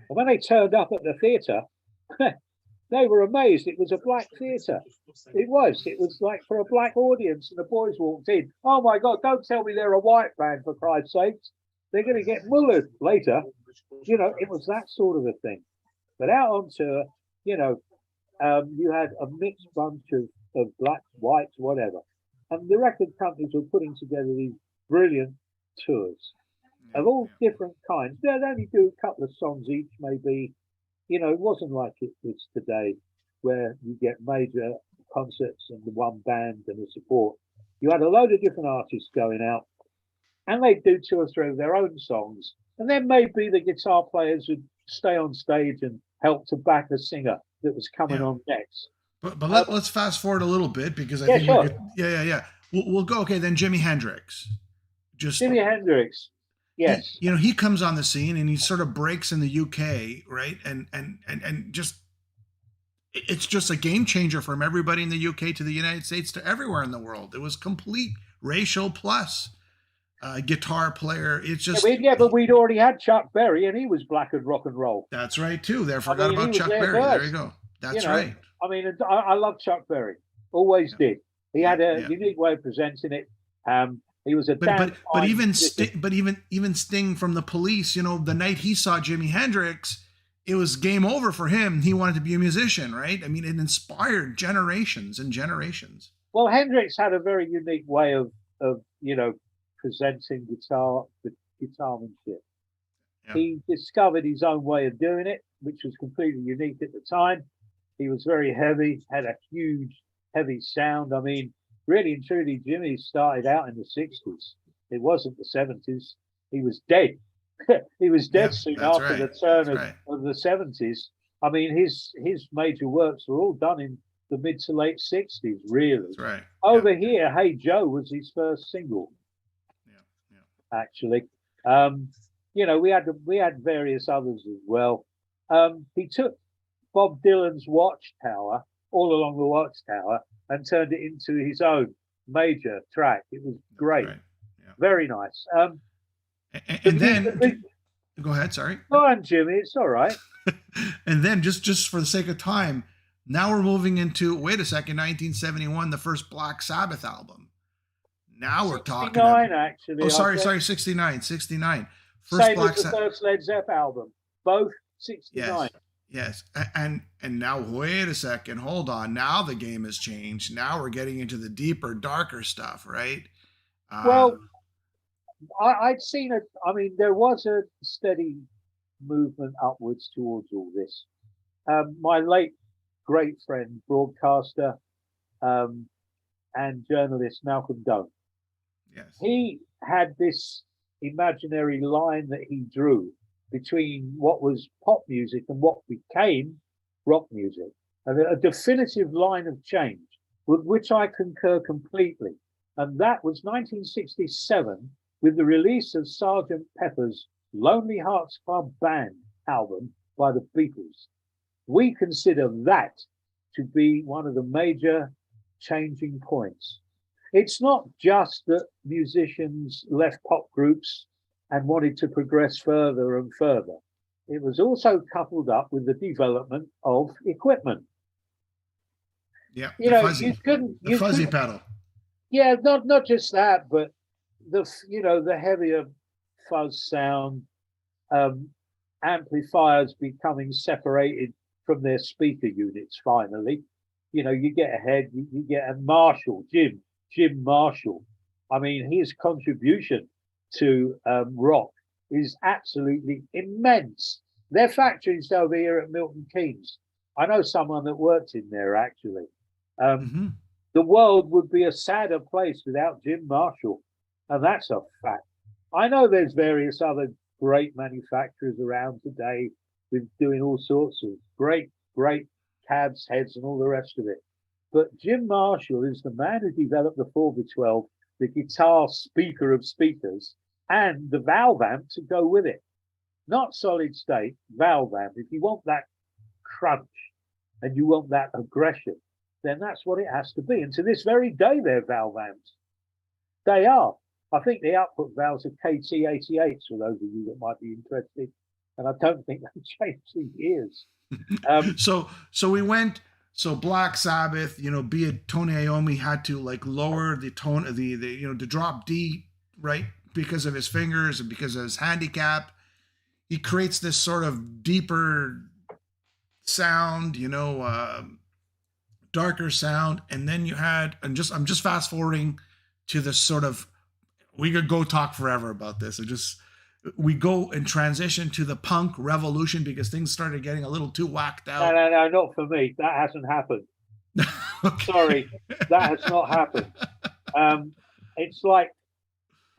And when they turned up at the theatre, they were amazed. It was a black theatre. It was like for a black audience, and the boys walked in. Oh my God, don't tell me they're a white band, for Christ's sakes. They're going to get mullered later. It was that sort of a thing. But out on tour, you had a mixed bunch of blacks, whites, whatever. And the record companies were putting together these brilliant tours of all different kinds. They'd only do a couple of songs each, maybe. It wasn't like it is today, where you get major concerts and the one band and the support. You had a load of different artists going out, and they'd do two or three of their own songs. And then maybe the guitar players would stay on stage and help to back a singer that was coming on next. But let's fast forward a little bit, because I think sure. We'll go. Okay, then Jimi Hendrix. Jimi Hendrix. Yes. He comes on the scene and he sort of breaks in the UK, right? And just it's just a game changer from everybody in the UK to the United States to everywhere in the world. It was complete racial plus guitar player. It's just but we'd already had Chuck Berry, and he was black and rock and roll. That's right too. Forgot about Chuck Berry. There you go. That's right. I mean, I love Chuck Berry. Always did. He had a unique way of presenting it. He was but even Sting from the Police, the night he saw Jimi Hendrix, it was game over for him. He wanted to be a musician, right? I mean, it inspired generations and generations. Well, Hendrix had a very unique way of presenting the guitarmanship. Yeah. He discovered his own way of doing it, which was completely unique at the time. He was very heavy, had a huge, heavy sound. I mean, really and truly, Jimmy started out in the 60s. It wasn't the 70s. He was dead. He was dead soon after the turn of the 70s. I mean, his major works were all done in the mid to late 60s, really. That's right. Over here, Hey Joe was his first single. Actually. We had various others as well. He took Bob Dylan's Watchtower, All Along the Watchtower, and turned it into his own major track. It was great. Right. Yeah. Very nice. And then go ahead, sorry. Go on, Jimmy, it's all right. And then just for the sake of time, now we're moving into, wait a second, 1971, the first Black Sabbath album. Now we're talking about, actually. Oh, sorry, 69. First Same as the first Led Zeppelin album. Both 69. Yes. And now, wait a second, hold on. Now the game has changed. Now we're getting into the deeper, darker stuff, right? Well, I'd seen it. I mean, there was a steady movement upwards towards all this. My late great friend, broadcaster and journalist Malcolm Doane, he had this imaginary line that he drew between what was pop music and what became rock music, and a definitive line of change with which I concur completely. And that was 1967 with the release of Sgt. Pepper's Lonely Hearts Club Band album by the Beatles. We consider that to be one of the major changing points. It's not just that musicians left pop groups and wanted to progress further and further. It was also coupled up with the development of equipment. Yeah, you the know, fuzzy, you couldn't. The fuzzy pedal. Yeah, not just that, but the heavier fuzz sound, um, amplifiers becoming separated from their speaker units. Finally, you get ahead. You get a Marshall, Jim Marshall. I mean, his contribution to rock is absolutely immense. Their factories over here at Milton Keynes. I know someone that worked in there actually. Um, Hmm. the world would be a sadder place without Jim Marshall, and that's a fact. I know there's various other great manufacturers around today with doing all sorts of great cabs, heads, and all the rest of it. But Jim Marshall is the man who developed the 4v12, the guitar speaker of speakers, and the valve amp to go with it. Not solid state, valve amp. If you want that crunch and you want that aggression, then that's what it has to be. And to this very day, they're valve amps. They are. I think the output valves are KT88s for those of you that might be interested. And I don't think they've changed in years. So we went. So Black Sabbath, be it Tony Iommi had to like lower the tone of the to drop D, right, because of his fingers and because of his handicap. He creates this sort of deeper sound, darker sound, and then you had, and I'm just fast forwarding to this sort of, we could go talk forever about this. We go and transition to the punk revolution because things started getting a little too whacked out. No, not for me. That hasn't happened. Okay. Sorry, that has not happened. It's like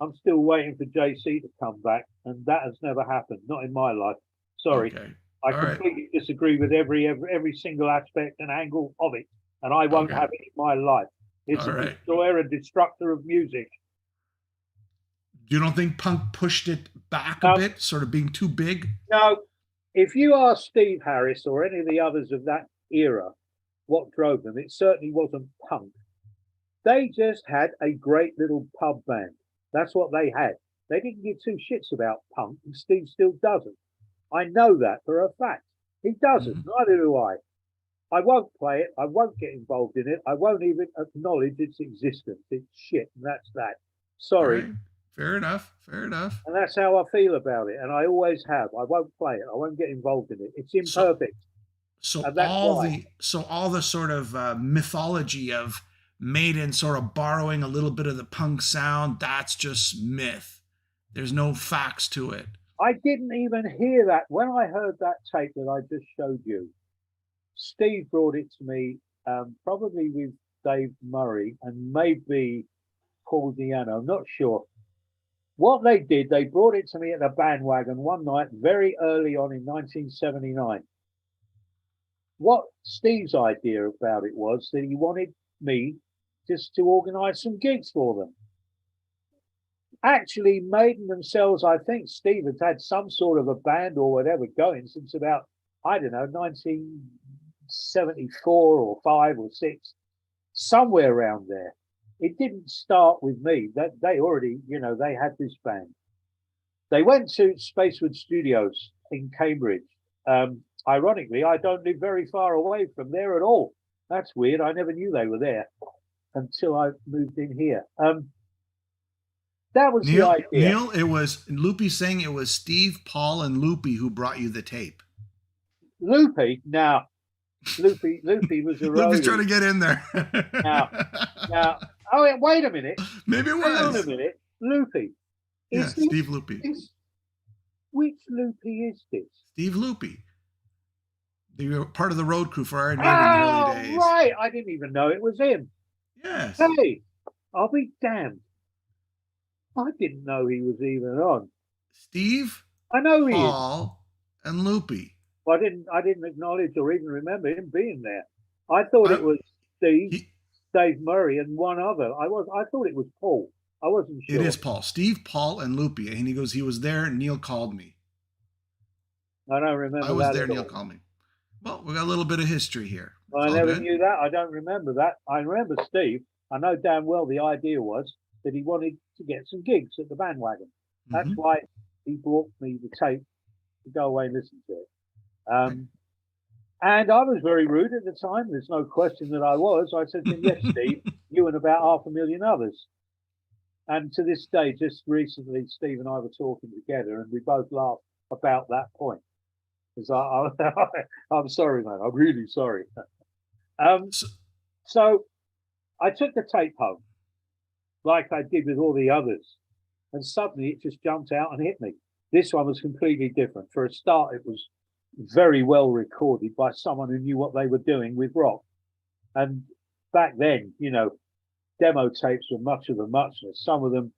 I'm still waiting for JC to come back, and that has never happened. Not in my life. Sorry. Okay. I completely disagree with every single aspect and angle of it, and I won't have it in my life. It's a destroyer, a destructor of music. You don't think punk pushed it back a bit, sort of being too big? No. If you ask Steve Harris or any of the others of that era what drove them, it certainly wasn't punk. They just had a great little pub band. That's what they had. They didn't give two shits about punk, and Steve still doesn't. I know that for a fact. He doesn't. Mm-hmm. Neither do I. I won't play it. I won't get involved in it. I won't even acknowledge its existence. It's shit, and that's that. Sorry. Right. Fair enough. And that's how I feel about it, and I always have. I won't play it. I won't get involved in it. It's imperfect. So all the sort of mythology of Maiden sort of borrowing a little bit of the punk sound, that's just myth. There's no facts to it. I didn't even hear that. When I heard that tape that I just showed you, Steve brought it to me, probably with Dave Murray and maybe Paul Diano, I'm not sure. What they did, they brought it to me at the Bandwagon one night, very early on in 1979. What Steve's idea about it was that he wanted me just to organise some gigs for them. Actually, Maiden themselves, I think Steve had some sort of a band or whatever going since about, 1974 or 5 or 6, somewhere around there. It didn't start with me. That they already, they had this band. They went to Spacewood Studios in Cambridge. Ironically, I don't live very far away from there at all. That's weird. I never knew they were there until I moved in here. That was the idea. Neal, it was Loopy saying it was Steve, Paul, and Loopy who brought you the tape. Loopy? Now, Loopy was a Loopy's trying to get in there. now. Oh, wait a minute. Maybe it was. Hang on a minute. Loopy. Steve Loopy. Which Loopy is this? Steve Loopy. They were part of the road crew for Iron Maiden in the early days. Right. I didn't even know it was him. Yes. Hey, I'll be damned. I didn't know he was even on. Steve, I know he Paul, and Loopy. I didn't acknowledge or even remember him being there. I thought it was Steve, Dave Murray, and one other. I thought it was Paul. I wasn't sure. It is Paul. Steve, Paul, and Loopy. And he goes, he was there, and Neal called me. I don't remember that. I was there, Neal called me. Well, we got a little bit of history here. I never knew that. I don't remember that. I remember Steve. I know damn well the idea was that he wanted to get some gigs at the Bandwagon. That's why he brought me the tape to go away and listen to it. And I was very rude at the time. There's no question that I was. I said to him, yes, Steve, you and about 500,000 others. And to this day, just recently, Steve and I were talking together, and we both laughed about that point. Because I'm sorry, man. I'm really sorry. So I took the tape home, like I did with all the others, and suddenly it just jumped out and hit me. This one was completely different. For a start, it was very well recorded by someone who knew what they were doing with rock. And back then, you know, demo tapes were much of a muchness. Some of them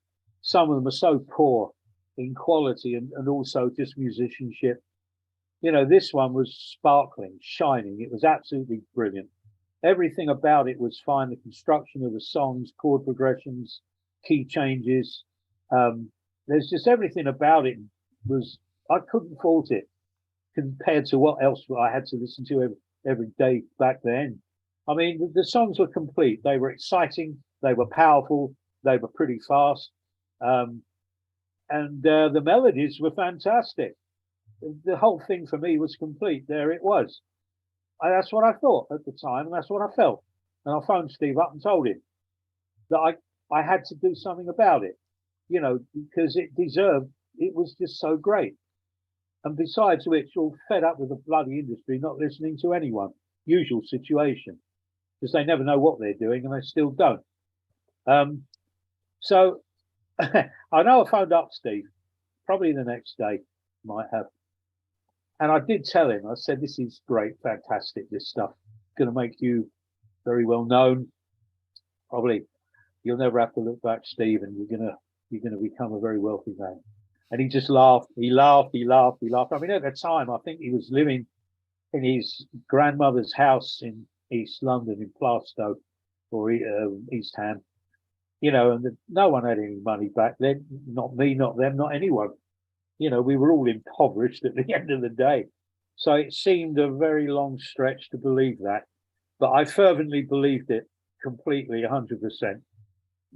are so poor in quality and also just musicianship. You know, this one was sparkling, shining. It was absolutely brilliant. Everything about it was fine. The construction of the songs, chord progressions, key changes. There's just everything about it was, I couldn't fault it compared to what else I had to listen to every day back then. I mean, the songs were complete. They were exciting. They were powerful. They were pretty fast. And the melodies were fantastic. The whole thing for me was complete. There it was. That's what I thought at the time, and that's what I felt. And I phoned Steve up and told him that I had to do something about it, you know, because it was just so great. And besides which, all fed up with the bloody industry, not listening to anyone. Usual situation, because they never know what they're doing, and they still don't. So I know I phoned up Steve, probably the next day, might have. And I did tell him, I said, this is great, fantastic, this stuff. Going to make you very well known. Probably you'll never have to look back, Steve, and you're gonna become a very wealthy man. And he just laughed. He laughed. I mean, at the time, I think he was living in his grandmother's house in East London, in Plaistow, or East Ham. You know, and no one had any money back then. Not me, not them, not anyone. You know, we were all impoverished at the end of the day. So it seemed a very long stretch to believe that. But I fervently believed it completely, 100%.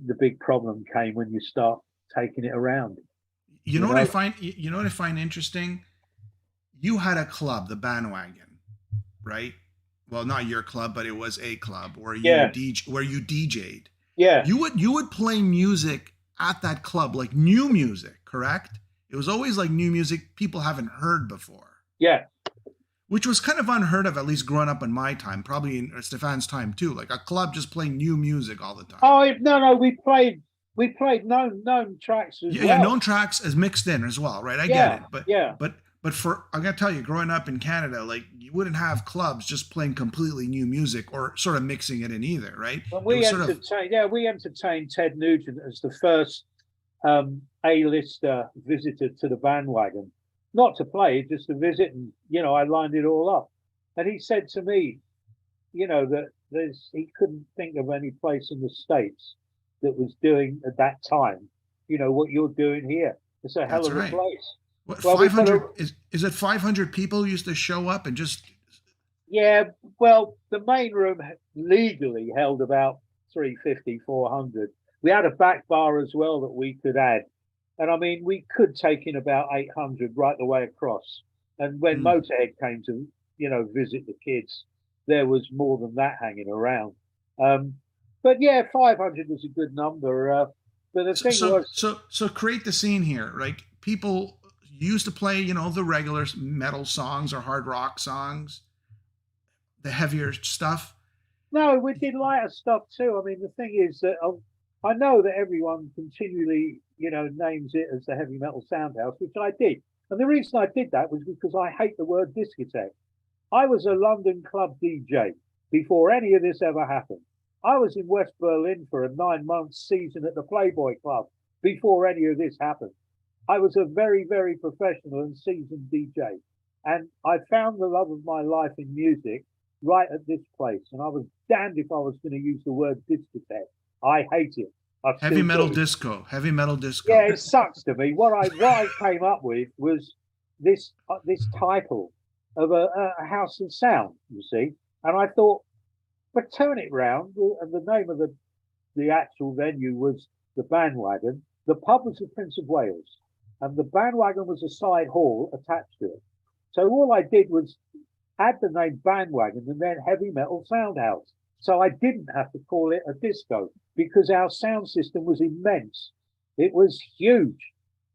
The big problem came when you start taking it around. You know what I find interesting? You had a club, the Bandwagon, right? Well, not your club, but it was a club where you DJ'd. Yeah. You would play music at that club, like new music, correct? It was always like new music people haven't heard before. Yeah. Which was kind of unheard of, at least growing up in my time, probably in Stefan's time too. Like a club just playing new music all the time. Oh no, we played known tracks as well. Yeah, known tracks as mixed in as well, right? I get it. But for I'm gonna tell you, growing up in Canada, like you wouldn't have clubs just playing completely new music or sort of mixing it in either, right? Well, we entertained Ted Nugent as the first A-lister visitor to the Bandwagon, not to play, just to visit, and you know, I lined it all up. And he said to me, you know, that he couldn't think of any place in the States that was doing at that time, you know, what you're doing here. It's a hell of a place. What, well, 500 is it 500 people used to show up and just? Yeah, well, the main room legally held about 350, 400. We had a back bar as well that we could add. And I mean, we could take in about 800 right the way across. And when Motorhead came to, you know, visit the kids, there was more than that hanging around. But yeah, 500 was a good number. But the thing was... So create the scene here, right? People used to play, you know, the regular metal songs or hard rock songs, the heavier stuff. No, we did lighter stuff too. I mean, the thing is that I know that everyone continually, you know, names it as the heavy metal Soundhouse, which I did. And the reason I did that was because I hate the word discotheque. I was a London club DJ before any of this ever happened. I was in West Berlin for a 9-month season at the Playboy Club before any of this happened. I was a very, very professional and seasoned DJ. And I found the love of my life in music right at this place. And I was damned if I was going to use the word discotheque. I hate it. Heavy metal disco. Yeah, it sucks to me. What I came up with was this title of a house of sound, you see. And I thought, but turn it round, and the name of the actual venue was the Bandwagon. The pub was the Prince of Wales, and the Bandwagon was a side hall attached to it. So all I did was add the name Bandwagon and then Heavy Metal Soundhouse. So I didn't have to call it a disco because our sound system was immense. It was huge.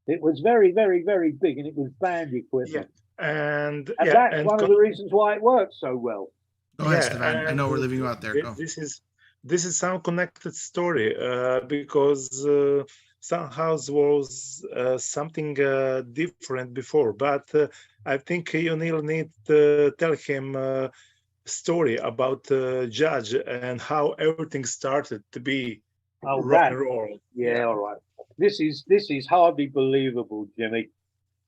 It was very, very, very big, and it was band equipment. And That's one of the reasons why it worked so well. Go ahead, Stjepan. I know we're leaving you out there. This is some connected story because Soundhouse was something different before, but I think you need to tell him a story about Judge and how everything started to be rock and roll. Yeah, all right. This is hardly believable, Jimmy,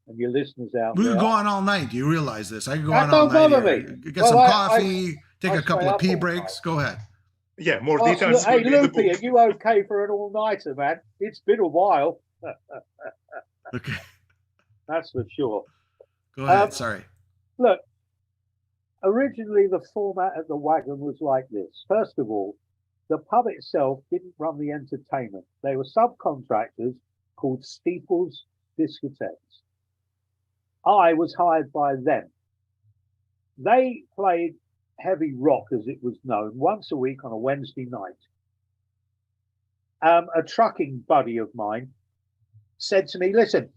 and your listeners out there. We could go on all night. Do you realize this? I could go on all night. Get some coffee, take a couple of pee breaks. Go ahead. Yeah, more details. Hey, Loopy, are you okay for an all-nighter, man? It's been a while. Okay. That's for sure. Go ahead. Sorry. Look, originally the format at the Wagon was like this. First of all, the pub itself didn't run the entertainment. They were subcontractors called Steeples Discotheques. I was hired by them. They played heavy rock, as it was known, once a week on a Wednesday night. A trucking buddy of mine said to me, listen,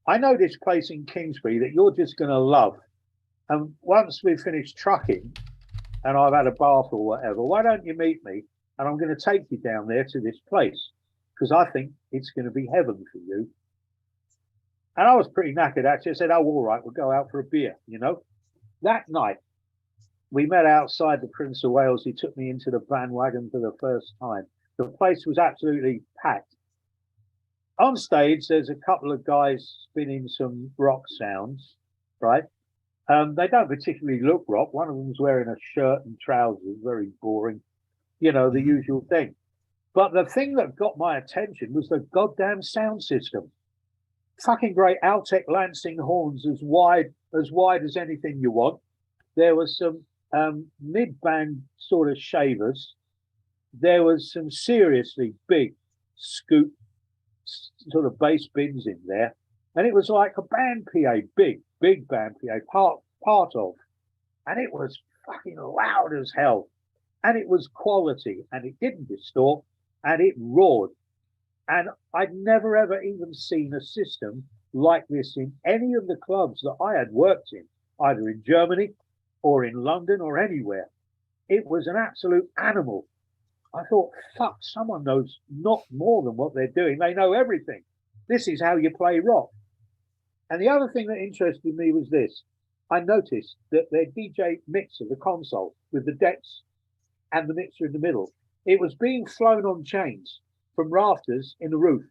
I know this place in Kingsbury that you're just going to love. And once we've finished trucking and I've had a bath or whatever, why don't you meet me? And I'm going to take you down there to this place because I think it's going to be heaven for you. And I was pretty knackered, actually. I said, oh, all right, we'll go out for a beer, you know. That night, we met outside the Prince of Wales. He took me into the bandwagon for the first time. The place was absolutely packed. On stage, there's a couple of guys spinning some rock sounds, right? They don't particularly look rock. One of them's wearing a shirt and trousers, very boring, you know, the usual thing. But the thing that got my attention was the goddamn sound system. Fucking great Altec Lansing horns as wide as anything you want. There was some mid-band sort of shavers. There was some seriously big scoop sort of bass bins in there. And it was like a band PA, big band PA, part of. And it was fucking loud as hell. And it was quality, and it didn't distort, and it roared. And I'd never, ever even seen a system like this in any of the clubs that I had worked in, either in Germany or in London or anywhere. It was an absolute animal. I thought, fuck, someone knows not more than what they're doing. They know everything. This is how you play rock. And the other thing that interested me was this. I noticed that their DJ mixer, the console, with the decks and the mixer in the middle, it was being flown on chains from rafters in the roof.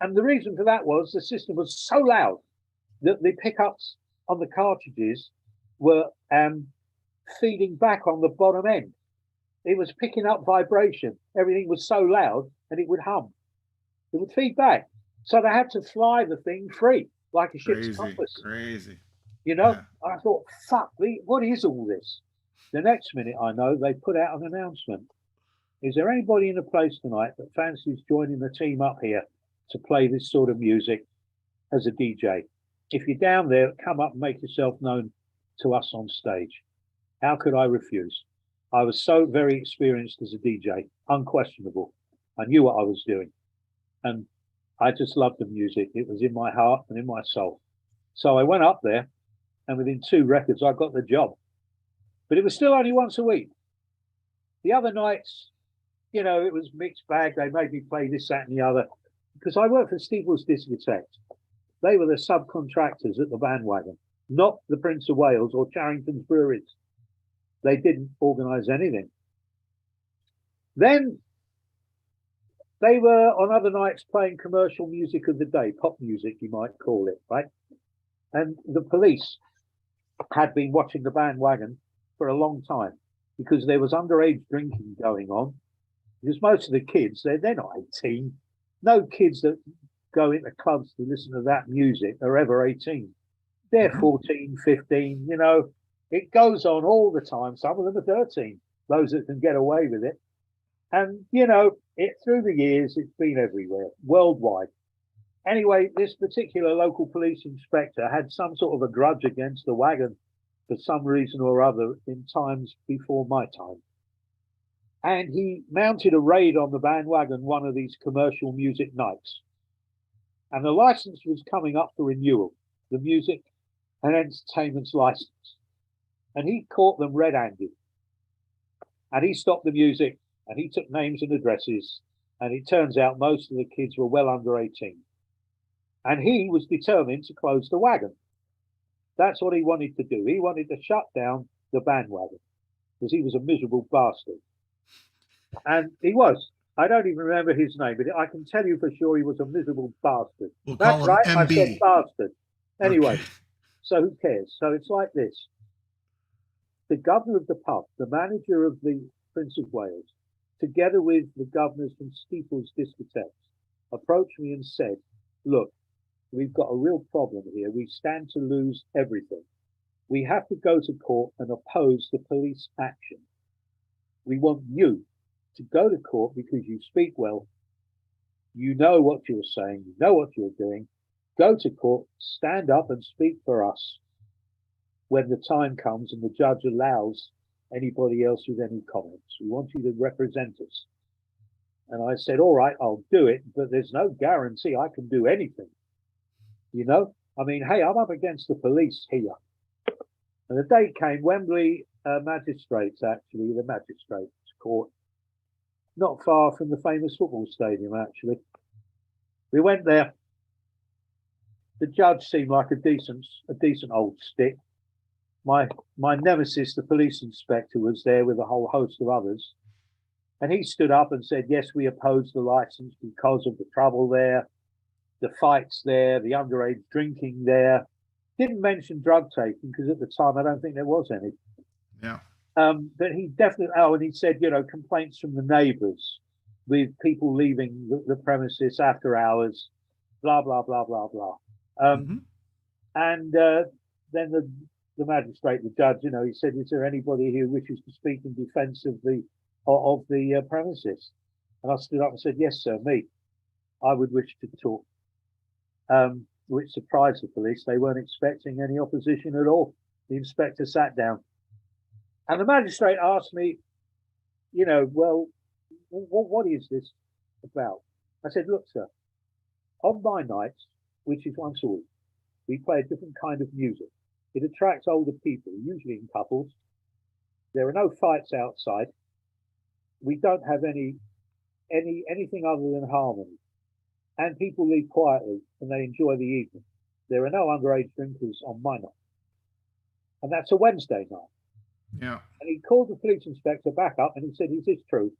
And the reason for that was the system was so loud that the pickups on the cartridges were feeding back on the bottom end. It was picking up vibration. Everything was so loud and it would hum. It would feed back. So they had to fly the thing free, like a ship's compass. Crazy. You know, I thought, fuck, what is all this? The next minute I know they put out an announcement. Is there anybody in the place tonight that fancies joining the team up here to play this sort of music as a DJ? If you're down there, come up and make yourself known to us on stage. How could I refuse? I was so very experienced as a DJ, unquestionable. I knew what I was doing. And I just loved the music. It was in my heart and in my soul. So I went up there, and within 2 records, I got the job. But it was still only once a week. The other nights, you know, it was mixed bag. They made me play this, that, and the other. Because I worked for Steeples Discotheques. They were the subcontractors at the bandwagon, not the Prince of Wales or Charrington's breweries. They didn't organise anything. Then they were on other nights playing commercial music of the day, pop music, you might call it, right? And the police had been watching the bandwagon for a long time because there was underage drinking going on. Because most of the kids, they're not 18. No kids that go into clubs to listen to that music are ever 18. They're 14, 15, you know. It goes on all the time. Some of them are 13, those that can get away with it. And, you know, through the years, it's been everywhere, worldwide. Anyway, this particular local police inspector had some sort of a grudge against the wagon for some reason or other in times before my time. And he mounted a raid on the bandwagon one of these commercial music nights. And the license was coming up for renewal, the music and entertainment's license. And he caught them red-handed. And he stopped the music and he took names and addresses. And it turns out most of the kids were well under 18. And he was determined to close the wagon. That's what he wanted to do. He wanted to shut down the bandwagon because he was a miserable bastard. And he was. I don't even remember his name, but I can tell you for sure he was a miserable bastard. We'll That's call him right, MB. I said bastard. Anyway, Okay. So who cares? So it's like this. The governor of the pub, the manager of the Prince of Wales, together with the governors from Steeples discotheques, approached me and said, look, we've got a real problem here. We stand to lose everything. We have to go to court and oppose the police action. We want you to go to court because you speak well. You know what you're saying. You know what you're doing. Go to court, stand up and speak for us when the time comes and the judge allows anybody else with any comments. We want you to represent us. And I said, all right, I'll do it, but there's no guarantee I can do anything. You know, I mean, hey, I'm up against the police here. And the day came, Wembley magistrates, actually, the magistrates court, not far from the famous football stadium, actually. We went there. The judge seemed like a decent old stick. My nemesis, the police inspector, was there with a whole host of others. And he stood up and said, yes, we oppose the license because of the trouble there, the fights there, the underage drinking there. Didn't mention drug taking because at the time I don't think there was any. Yeah. But he definitely, and he said, you know, complaints from the neighbours with people leaving the premises after hours, blah, blah, blah, blah, blah. And then the magistrate, the judge, you know, he said, is there anybody who wishes to speak in defence of the premises? And I stood up and said, yes, sir, me. I would wish to talk. Which surprised the police. They weren't expecting any opposition at all. The inspector sat down. And the magistrate asked me, you know, well, what is this about? I said, look, sir, on my nights, which is once a week, we play a different kind of music. It attracts older people, usually in couples. There are no fights outside. We don't have anything other than harmony. And people leave quietly and they enjoy the evening. There are no underage drinkers on my night. And that's a Wednesday night. Yeah. And he called the police inspector back up and he said, is this true?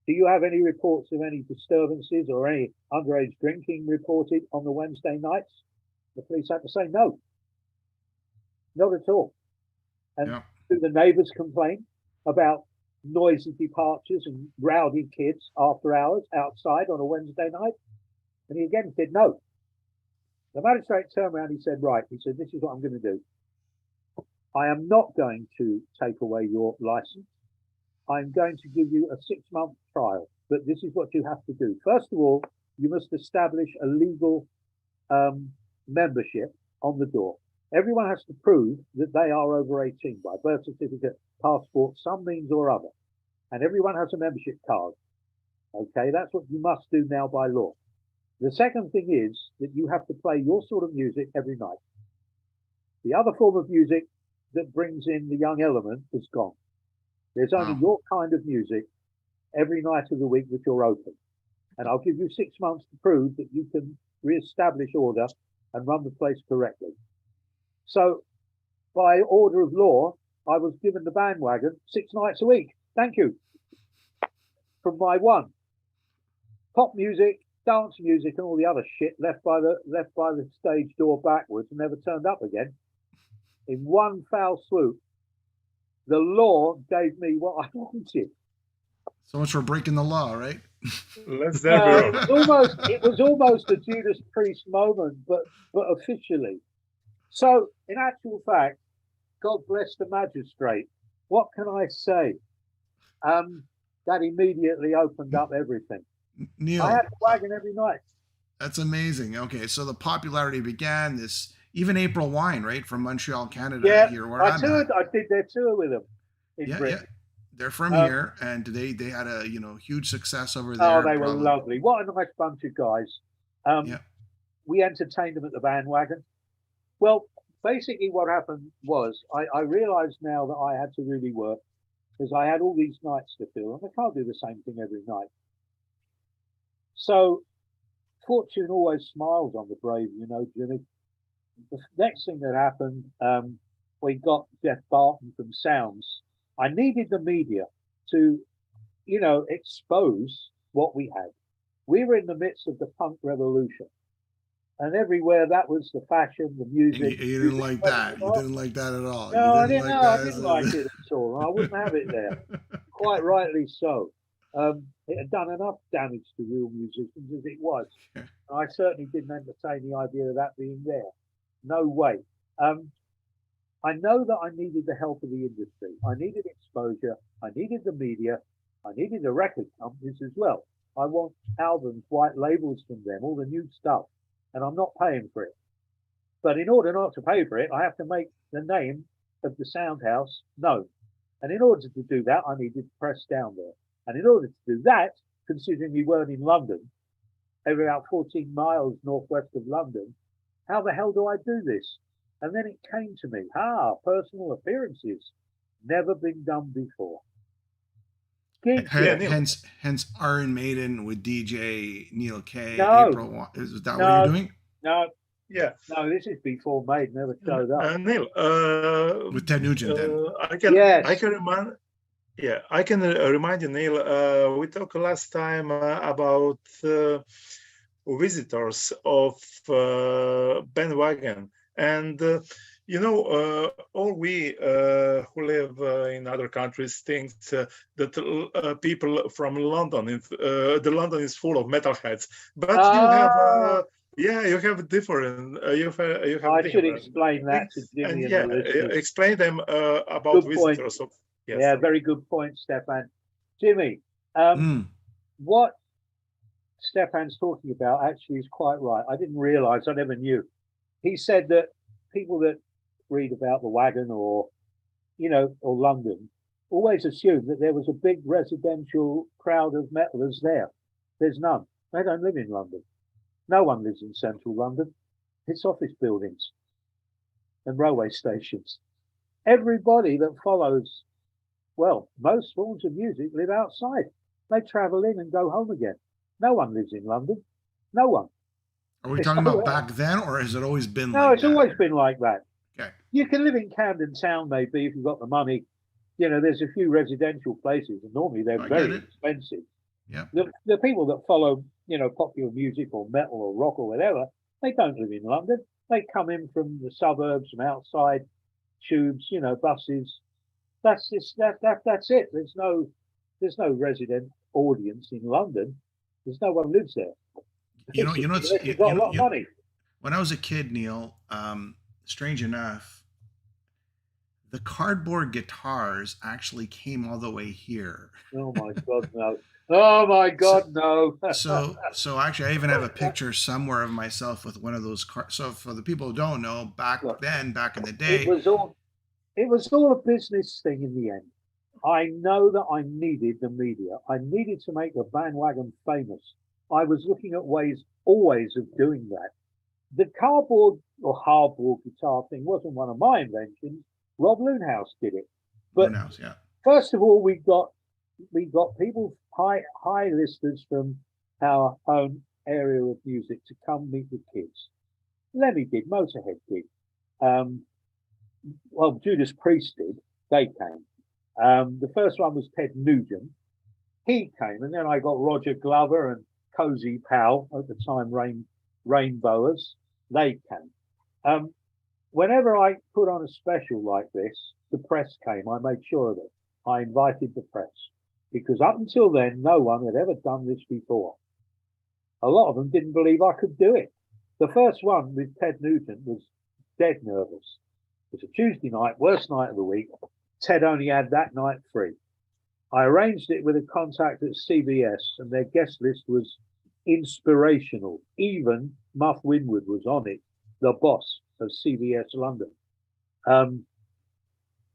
Do you have any reports of any disturbances or any underage drinking reported on the Wednesday nights? The police had to say no. Not at all. And do the neighbours complain about noisy departures and rowdy kids after hours outside on a Wednesday night? And he again said no. The magistrate turned around and he said, right, he said, this is what I'm going to do. I am not going to take away your license. I'm going to give you a 6-month trial, but this is what you have to do. First of all, you must establish a legal membership on the door. Everyone has to prove that they are over 18 by birth certificate, passport, some means or other. And everyone has a membership card. Okay, that's what you must do now by law. The second thing is that you have to play your sort of music every night. The other form of music that brings in the young element is gone. There's only your kind of music every night of the week that you're open. And I'll give you 6 months to prove that you can re-establish order and run the place correctly. So by order of law, I was given the bandwagon 6 nights a week. Thank you. From my one. Pop music, dance music and all the other shit left by the stage door backwards and never turned up again. In one foul swoop, the law gave me what I wanted. So much for breaking the law, right? Let's never. It was almost a Judas Priest moment, but officially. So, in actual fact, God bless the magistrate. What can I say? That immediately opened up everything. Neal, I had a wagon every night. That's amazing. Okay, so the popularity began this, even April Wine, right, from Montreal, Canada. Yeah, here where I did their tour with them in Britain. Yeah. They're from Um, here, and they had a huge success over oh, there. they were Probably, lovely. What a nice bunch of guys. Um, yeah. we entertained them at the bandwagon. Well, basically, what happened was I realized now that I had to really work because I had all these nights to fill, and I can't do the same thing every night. So fortune always smiles on the brave, Jimmy. The next thing that happened, we got Jeff Barton from Sounds. I needed the media to, expose what we had. We were in the midst of the punk revolution, and everywhere that was the fashion, the And you, music. you didn't like that. You didn't like that at all. You No, I didn't didn't like know. I that. didn't like it at all. I wouldn't have it there. Quite rightly so. It had done enough damage to real musicians as it was. Yeah. And I certainly didn't entertain the idea of that being there. No way. I know that I needed the help of the industry. I needed exposure. I needed the media. I needed the record companies as well. I want albums, white labels from them, all the new stuff. And I'm not paying for it. But in order not to pay for it, I have to make the name of the Soundhouse known. And in order to do that, I needed press down there. And in order to do that, considering we weren't in London, over about 14 miles northwest of London, how the hell do I do this? And then it came to me, personal appearances, never been done before. Gigs, Hence Iron Maiden with DJ Neal Kay. No. April 1. Is that what No. you're doing? No, Yeah. no, this is before Maiden never showed up. Neil, With Ted Nugent, then. I can remind you, Neil. We talked last time about visitors of bandwagon, and all we who live in other countries think that people from London, the London is full of metalheads, but you have. You have different. You have. I should explain that to Jimmy and the listeners. Explain them about Good point. visitors. Yes. Yeah, very good point, Stjepan. Jimmy, what Stjepan's talking about actually is quite right. I didn't realize, I never knew. He said that people that read about the wagon or London always assume that there was a big residential crowd of metalers there. There's none. They don't live in London. No one lives in central London. It's office buildings and railway stations. Everybody that follows, most forms of music live outside. They travel in and go home again. No one lives in London. No one. Are we talking about back then, or has it always been like that? No, it's always been like that. Okay. You can live in Camden Town, maybe, if you've got the money. There's a few residential places, and normally they're very expensive. Yeah. The people that follow, popular music or metal or rock or whatever, they don't live in London. They come in from the suburbs, from outside, tubes, buses. That's it. There's no resident audience in London. There's no one lives there. It's got a lot of money. When I was a kid, Neil, strange enough, the cardboard guitars actually came all the way here. Oh my God, no. Oh my God, no. So actually, I even have a picture somewhere of myself with one of those cards. So for the people who don't know, back in the day, it was all a business thing in the end. I know that I needed the media. I needed to make the bandwagon famous. I was looking at ways always of doing that. The cardboard or hardboard guitar thing wasn't one of my inventions. Rob Loonhouse did it. But first of all, we got people, high listers from our own area of music to come meet the kids. Lemmy did, Motorhead did. Judas Priest did. They came. The first one was Ted Nugent. He came, and then I got Roger Glover and Cozy Powell, at the time Rainbowers. They came. Whenever I put on a special like this, the press came. I made sure of it. I invited the press because up until then, no one had ever done this before. A lot of them didn't believe I could do it. The first one with Ted Nugent was dead nervous. It was a Tuesday night, worst night of the week. Ted only had that night free. I arranged it with a contact at CBS, and their guest list was inspirational. Even Muff Winwood was on it, the boss of CBS London.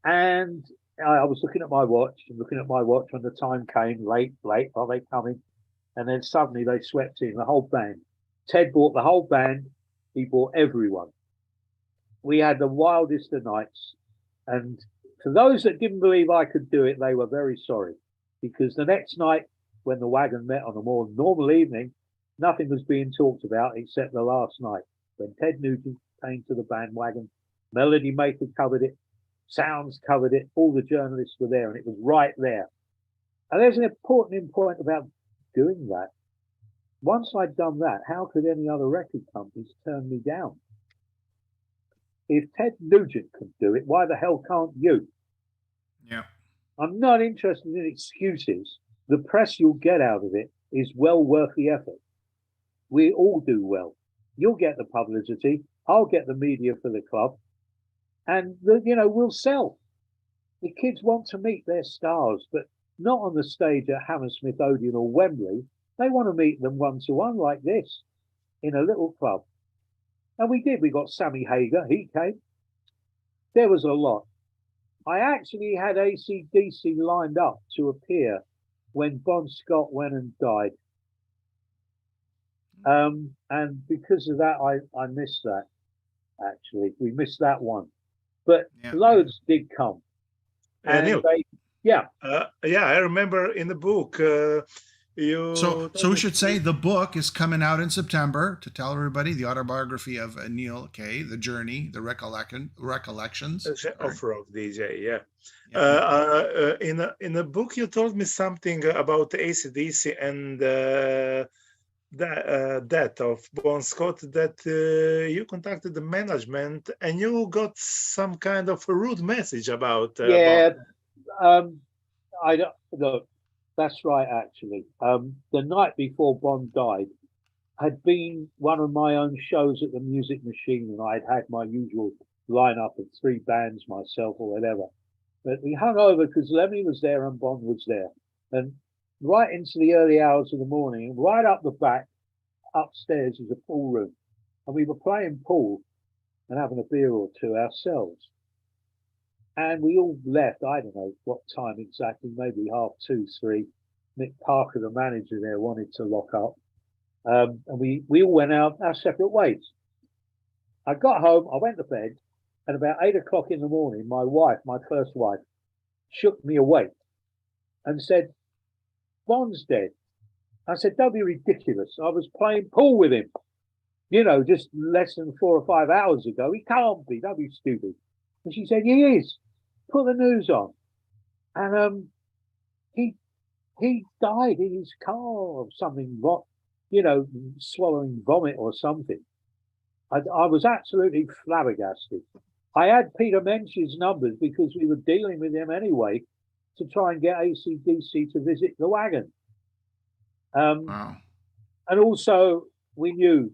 And I was looking at my watch and looking at my watch when the time came, late, late, are they coming? And then suddenly they swept in the whole band. Ted bought the whole band. He bought everyone. We had the wildest of nights. And for those that didn't believe I could do it, they were very sorry. Because the next night, when the wagon met on a more normal evening, nothing was being talked about except the last night, when Ted Nugent came to the bandwagon. Melody Maker covered it. Sounds covered it. All the journalists were there, and it was right there. And there's an important point about doing that. Once I'd done that, how could any other record companies turn me down? If Ted Nugent can do it, why the hell can't you? Yeah. I'm not interested in excuses. The press you'll get out of it is well worth the effort. We all do well. You'll get the publicity. I'll get the media for the club. And, we'll sell. The kids want to meet their stars, but not on the stage at Hammersmith, Odeon or Wembley. They want to meet them one-to-one like this in a little club. And we did. We got Sammy Hagar. He came. There was a lot. I actually had AC/DC lined up to appear when Bon Scott went and died. And because of that, I missed that, actually. We missed that one. But loads did come. And Neal, yeah. I remember in the book, you... So we should say the book is coming out in September, to tell everybody, the autobiography of Neal Kay, the journey, the recollections. Of rock DJ, in the book, you told me something about AC/DC and the death of Bon Scott, that you contacted the management and you got some kind of a rude message about Bon. I don't look. That's right, actually. The night before Bon died had been one of my own shows at the Music Machine, and I'd had my usual lineup of 3 bands myself or whatever. But we hung over because Lemmy was there and Bon was there. And right into the early hours of the morning, right up the back, upstairs is a pool room. And we were playing pool and having a beer or two ourselves. And we all left, I don't know what time exactly, maybe 2:30, 3. Nick Parker, the manager there, wanted to lock up. And we all went out our separate ways. I got home, I went to bed, and about 8 o'clock in the morning, my wife, my first wife, shook me awake and said, Bon's dead. I said, don't be ridiculous. I was playing pool with him, just less than 4 or 5 hours ago. He can't be, don't be stupid. And she said, he is. Put the news on. And he died in his car of something, swallowing vomit or something. I was absolutely flabbergasted. I had Peter Mensch's numbers because we were dealing with him anyway to try and get AC/DC to visit the wagon. Wow. And also we knew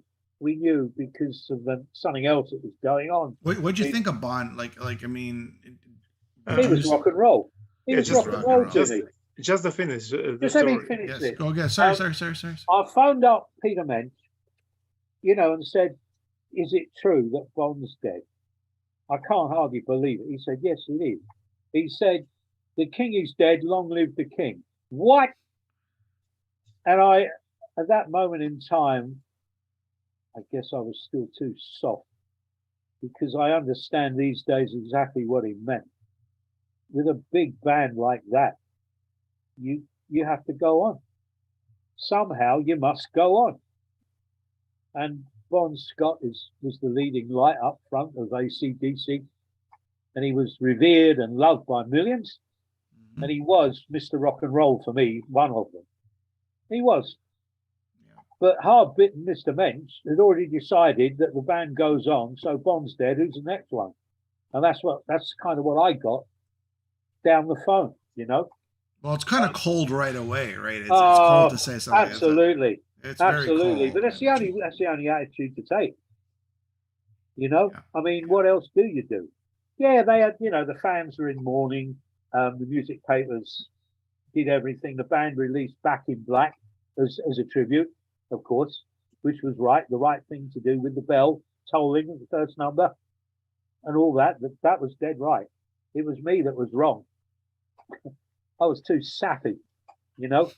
because of something else that was going on. What'd you think of Bon? I mean, he was rock and roll. He was rock and roll to me. Just to finish. Just let me finish this. Go again. Sorry. I phoned up Peter Mensch, and said, is it true that Bon's dead? I can't hardly believe it. He said, yes, it is. He said, the king is dead, long live the king. What? And at that moment in time, I guess I was still too soft, because I understand these days exactly what he meant. With a big band like that, you have to go on. Somehow you must go on. And Bon Scott was the leading light up front of AC/DC, and he was revered and loved by millions. Mm-hmm. And he was Mr. Rock and Roll for me, one of them. He was. Yeah. But hard-bitten Mr. Mensch had already decided that the band goes on, so Bon's dead, who's the next one? And that's kind of what I got down the phone, Well, it's kind of cold right away, right? It's cold to say something. Absolutely. It's absolutely. Very cold. But that's the only attitude to take. Yeah. I mean, what else do you do? Yeah, they had, the fans were in mourning. The music papers did everything. The band released Back in Black as a tribute, of course, which was the right thing to do with the bell tolling at the first number and all that. That was dead right. It was me that was wrong. I was too sappy, you know.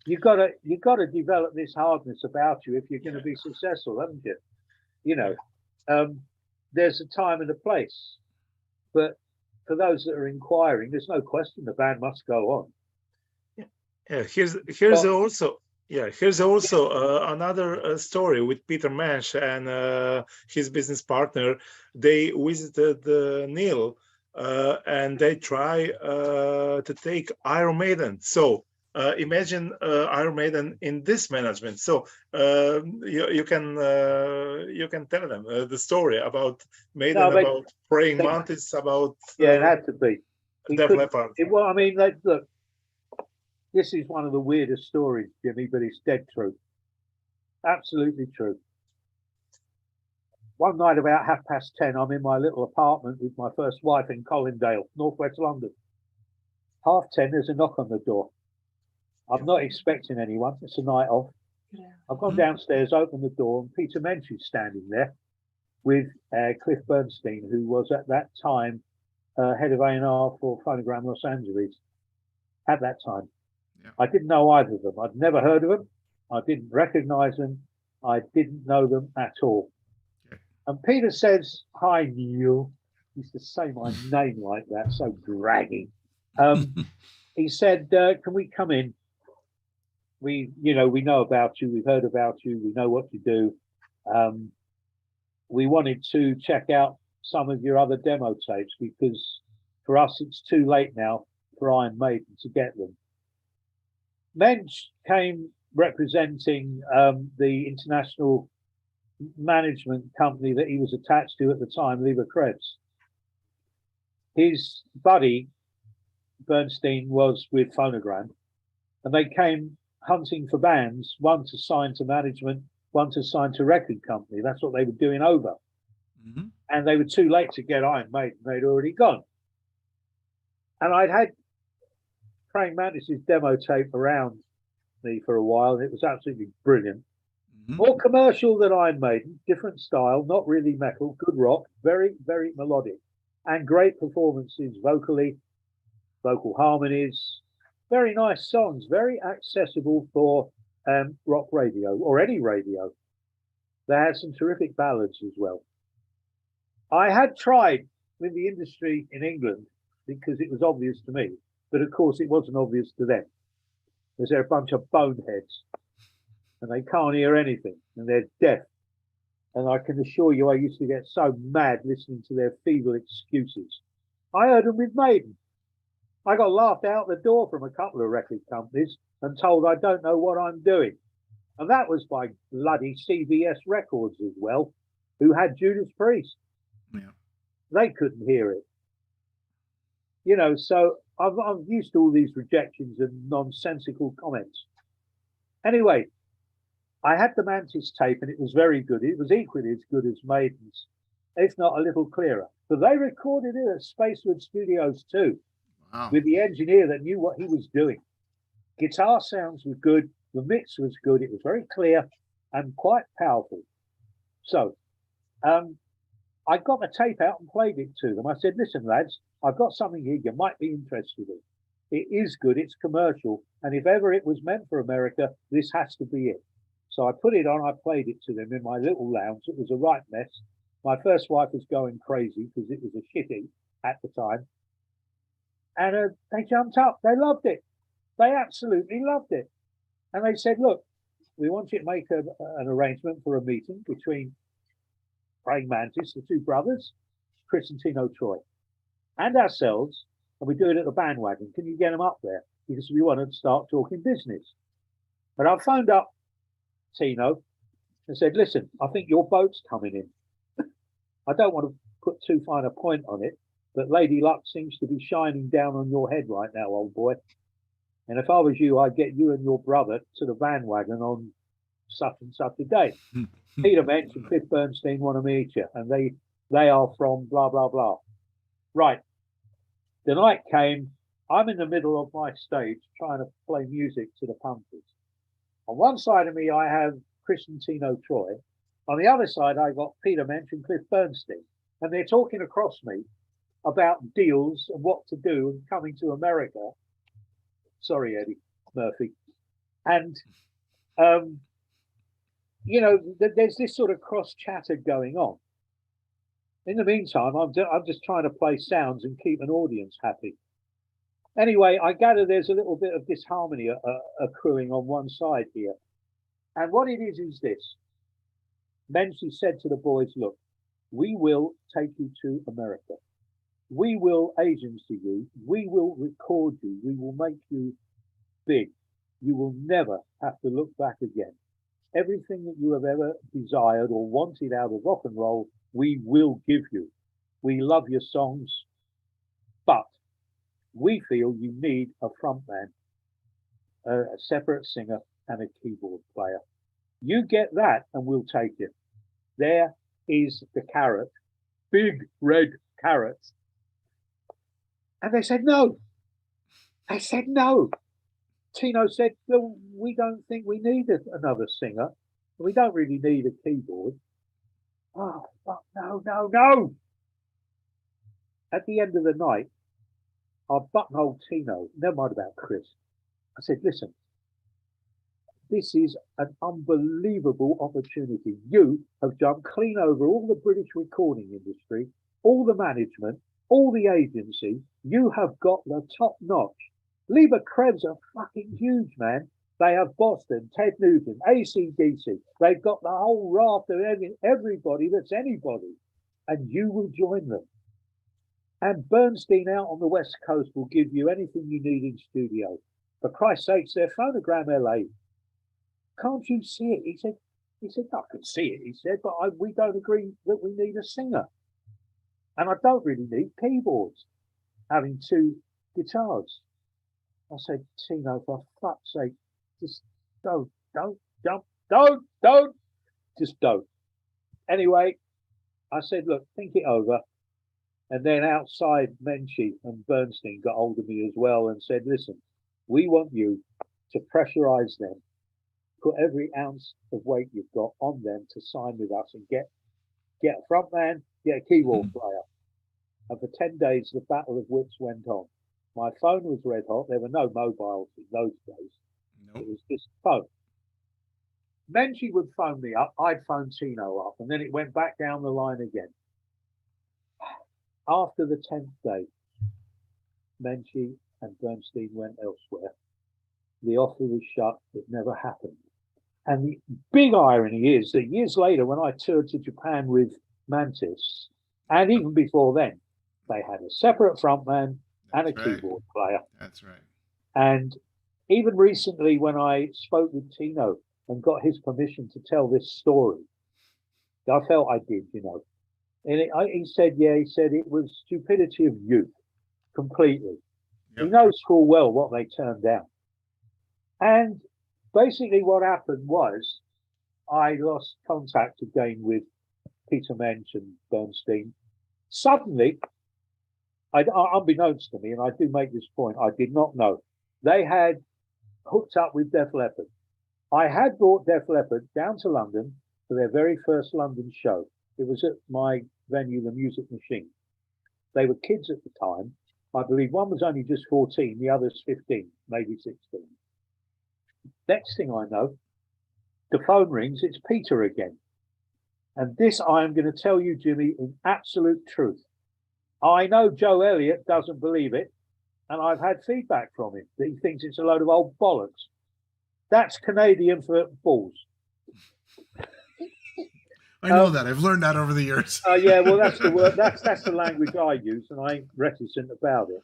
You gotta develop this hardness about you if you're going to be successful, haven't you? You know, there's a time and a place, but for those that are inquiring, there's no question the band must go on. Yeah, here's also another story with Peter Mensch and his business partner. They visited Neal and they try to take Iron Maiden. So imagine Iron Maiden in this management. So you can tell them the story about Maiden, about praying Mantis, about it had to be Def Leppard. Well, I mean, look. This is one of the weirdest stories, Jimmy, but it's dead true. Absolutely true. One night about 10:30, I'm in my little apartment with my first wife in Colindale, northwest London. 10:30, there's a knock on the door. I'm not expecting anyone. It's a night off. I've gone downstairs, opened the door, and Peter Mensch is standing there with Cliff Bernstein, who was at that time head of A&R for Phonogram Los Angeles at that time. I didn't know either of them. I'd never heard of them. I didn't recognize them. I didn't know them at all. And Peter says, "Hi, Neal." He used to say my name like that, so dragging. He said, "Can we come in? We know about you. We've heard about you. We know what you do. We wanted to check out some of your other demo tapes because for us, it's too late now for Iron Maiden to get them." Mensch came representing the international management company that he was attached to at the time, Lieber Krebs. His buddy, Bernstein, was with Phonogram, and they came hunting for bands, one to sign to management, one to sign to record company. That's what they were doing over. Mm-hmm. And they were too late to get Iron Maiden. They'd already gone. And I'd had Praying Mantis' demo tape around me for a while, and it was absolutely brilliant. Mm-hmm. More commercial than Iron Maiden, different style, not really metal, good rock, very, very melodic, and great performances vocally, vocal harmonies, very nice songs, very accessible for rock radio or any radio. They had some terrific ballads as well. I had tried with the industry in England because it was obvious to me. But of course, it wasn't obvious to them, because they're a bunch of boneheads and they can't hear anything and they're deaf. And I can assure you, I used to get so mad listening to their feeble excuses. I heard them with Maiden. I got laughed out the door from a couple of record companies and told I don't know what I'm doing. And that was by bloody CBS Records as well, who had Judas Priest. Yeah. They couldn't hear it. So I'm used to all these rejections and nonsensical comments. Anyway, I had the Mantis tape and it was very good. It was equally as good as Maiden's, if not a little clearer. But they recorded it at Spacewood Studios too, with the engineer that knew what he was doing. Guitar sounds were good. The mix was good. It was very clear and quite powerful. So I got the tape out and played it to them. I said, "Listen, lads, I've got something here you might be interested in. It is good, it's commercial, and if ever it was meant for America, this has to be it." So I put it on, I played it to them in my little lounge. It was a right mess. My first wife was going crazy because it was a shitty at the time. And they jumped up, they loved it. They absolutely loved it. And they said, "Look, we want you to make an arrangement for a meeting between Praying Mantis, the two brothers, Chris and Tino Troy, and ourselves, and we do it at the Bandwagon. Can you get them up there? Because we want to start talking business." But I phoned up Tino and said, "Listen, I think your boat's coming in. I don't want to put too fine a point on it, but Lady Luck seems to be shining down on your head right now, old boy. And if I was you, I'd get you and your brother to the Bandwagon on such and such a day. Peter Mensch and Cliff Bernstein want to meet you, and they are from blah, blah, blah." Right. The night came. I'm in the middle of my stage trying to play music to the punters. On one side of me, I have Chris and Tino Troy. On the other side, I got Peter Mensch and Cliff Bernstein. And they're talking across me. about deals and what to do and coming to America. Sorry, Eddie Murphy. And, you know, there's this sort of cross chatter going on. In the meantime, I'm just trying to play sounds and keep an audience happy. Anyway, I gather there's a little bit of disharmony accruing on one side here. And what it is this. Menzies said to the boys, look, we will take you to America. We will agency you. We will record you. We will make you big. You will never have to look back again. Everything that you have ever desired or wanted out of rock and roll, we will give you. We love your songs, but we feel you need a frontman, a separate singer, and a keyboard player. You get that, and we'll take it. There is the carrot, big red carrot. And they said no. They said no. Tino said, well, we don't think we need another singer. We don't really need a keyboard. Oh, fuck, no. At the end of the night, I buttonholed Tino, never mind about Chris. I said, listen, this is an unbelievable opportunity. You have jumped clean over all the British recording industry, all the management, all the agency. You have got the top notch. Lieber Krebs are fucking huge, man. They have Boston, Ted Nugent, AC/DC. They've got the whole raft of everybody that's anybody. And you will join them. And Bernstein out on the West Coast will give you anything you need in studio. For Christ's sakes, they're Phonogram LA. Can't you see it? He said, I can see it, he said, but we don't agree that we need a singer. And I don't really need keyboards, having two guitars. I said, Tino, for fuck's sake, just don't. Just don't. Anyway, I said, look, think it over. And then outside, Menchie and Bernstein got hold of me as well and said, listen, we want you to pressurize them, put every ounce of weight you've got on them to sign with us and get a front man, get a keyboard player. And for 10 days, the battle of wits went on. My phone was red hot. There were no mobiles in those days. Nope. It was just phone. Menchie would phone me up. I'd phone Tino up. And then it went back down the line again. After the 10th day, Menchie and Bernstein went elsewhere. The offer was shut. It never happened. And the big irony is that years later, when I toured to Japan with Mantis, and even before then, they had a separate frontman and a keyboard player. That's right. And even recently, when I spoke with Tino and got his permission to tell this story, I felt I did, you know. And he said it was stupidity of youth, completely. Yep. He knows full well what they turned down. And basically what happened was I lost contact again with Peter Mensch and Bernstein. Suddenly, unbeknownst to me, and I do make this point, I did not know, they had hooked up with Def Leppard. I had brought Def Leppard down to London for their very first London show. It was at my venue, the Music Machine. They were kids at the time. I believe one was only just 14, the other's 15, maybe 16. Next thing I know, the phone rings, it's Peter again. And this I am going to tell you, Jimmy, in absolute truth. I know Joe Elliott doesn't believe it, and I've had feedback from him that he thinks it's a load of old bollocks. That's Canadian for balls. I know that. I've learned that over the years. Yeah, well, that's the word. That's the language I use, and I ain't reticent about it.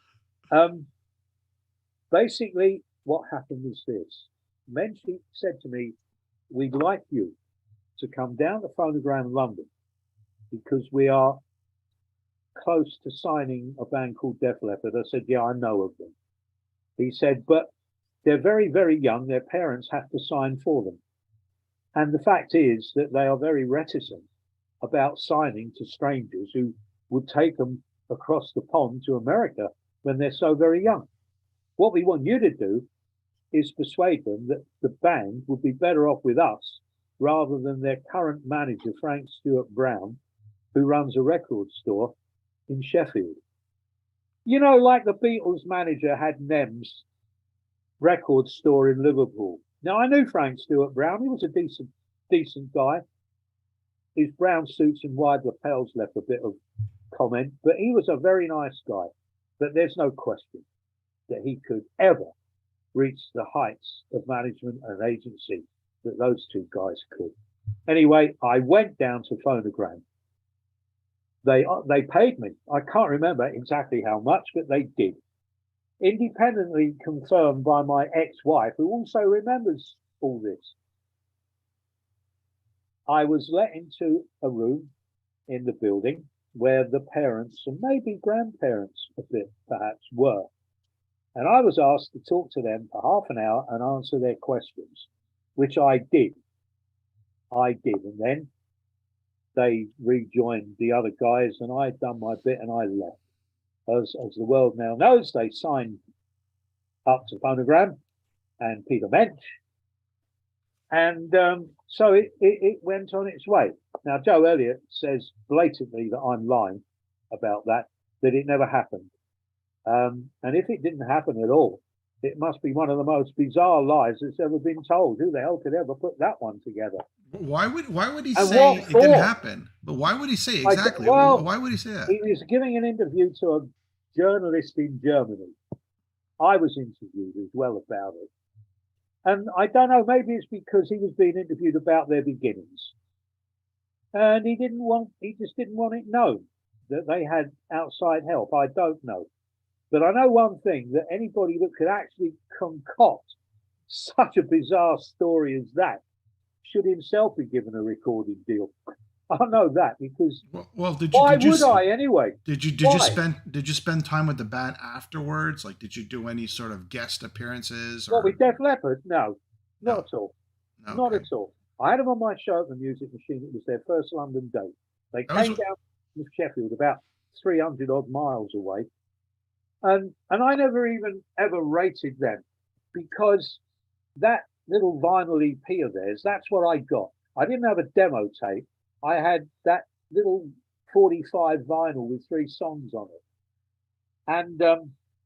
Basically, what happened was this. Menchie said to me, we'd like you to come down to Phonogram London because we are close to signing a band called Def Leppard. I said, yeah, I know of them. He said, but they're very, very young. Their parents have to sign for them. And the fact is that they are very reticent about signing to strangers who would take them across the pond to America when they're so very young. What we want you to do is persuade them that the band would be better off with us rather than their current manager, Frank Stewart Brown, who runs a record store in Sheffield. You know, like the Beatles manager had Nem's record store in Liverpool. Now I knew Frank Stewart Brown. He was a decent guy. His brown suits and wide lapels left a bit of comment, but he was a very nice guy. But there's no question that he could ever reach the heights of management and agency that those two guys could. Anyway, I went down to Phonogram. They paid me. I can't remember exactly how much, but they did. Independently confirmed by my ex-wife, who also remembers all this. I was let into a room in the building where the parents and maybe grandparents a bit perhaps were. And I was asked to talk to them for half an hour and answer their questions, which I did. And then they rejoined the other guys and I'd done my bit and I left. As the world now knows, they signed up to Phonogram and Peter Mensch. And so it went on its way. Now, Joe Elliott says blatantly that I'm lying about that it never happened. And if it didn't happen at all, it must be one of the most bizarre lies that's ever been told. Who the hell could ever put that one together? Why would he say it didn't happen? But why would he say exactly? Why would he say that? He was giving an interview to a journalist in Germany. I was interviewed as well about it. And I don't know, maybe it's because he was being interviewed about their beginnings. And he just didn't want it known that they had outside help. I don't know. But I know one thing, that anybody that could actually concoct such a bizarre story as that should himself be given a recording deal. I know that because why would I anyway? Did you spend time with the band afterwards? Like, did you do any sort of guest appearances? Well, with Def Leppard, no, not at all, not at all. I had them on my show at the Music Machine. It was their first London date. They came down from Sheffield, about 300 odd miles away, and I never even ever rated them because that little vinyl EP of theirs, that's what I got. I didn't have a demo tape. I had that little 45 vinyl with 3 songs on it. And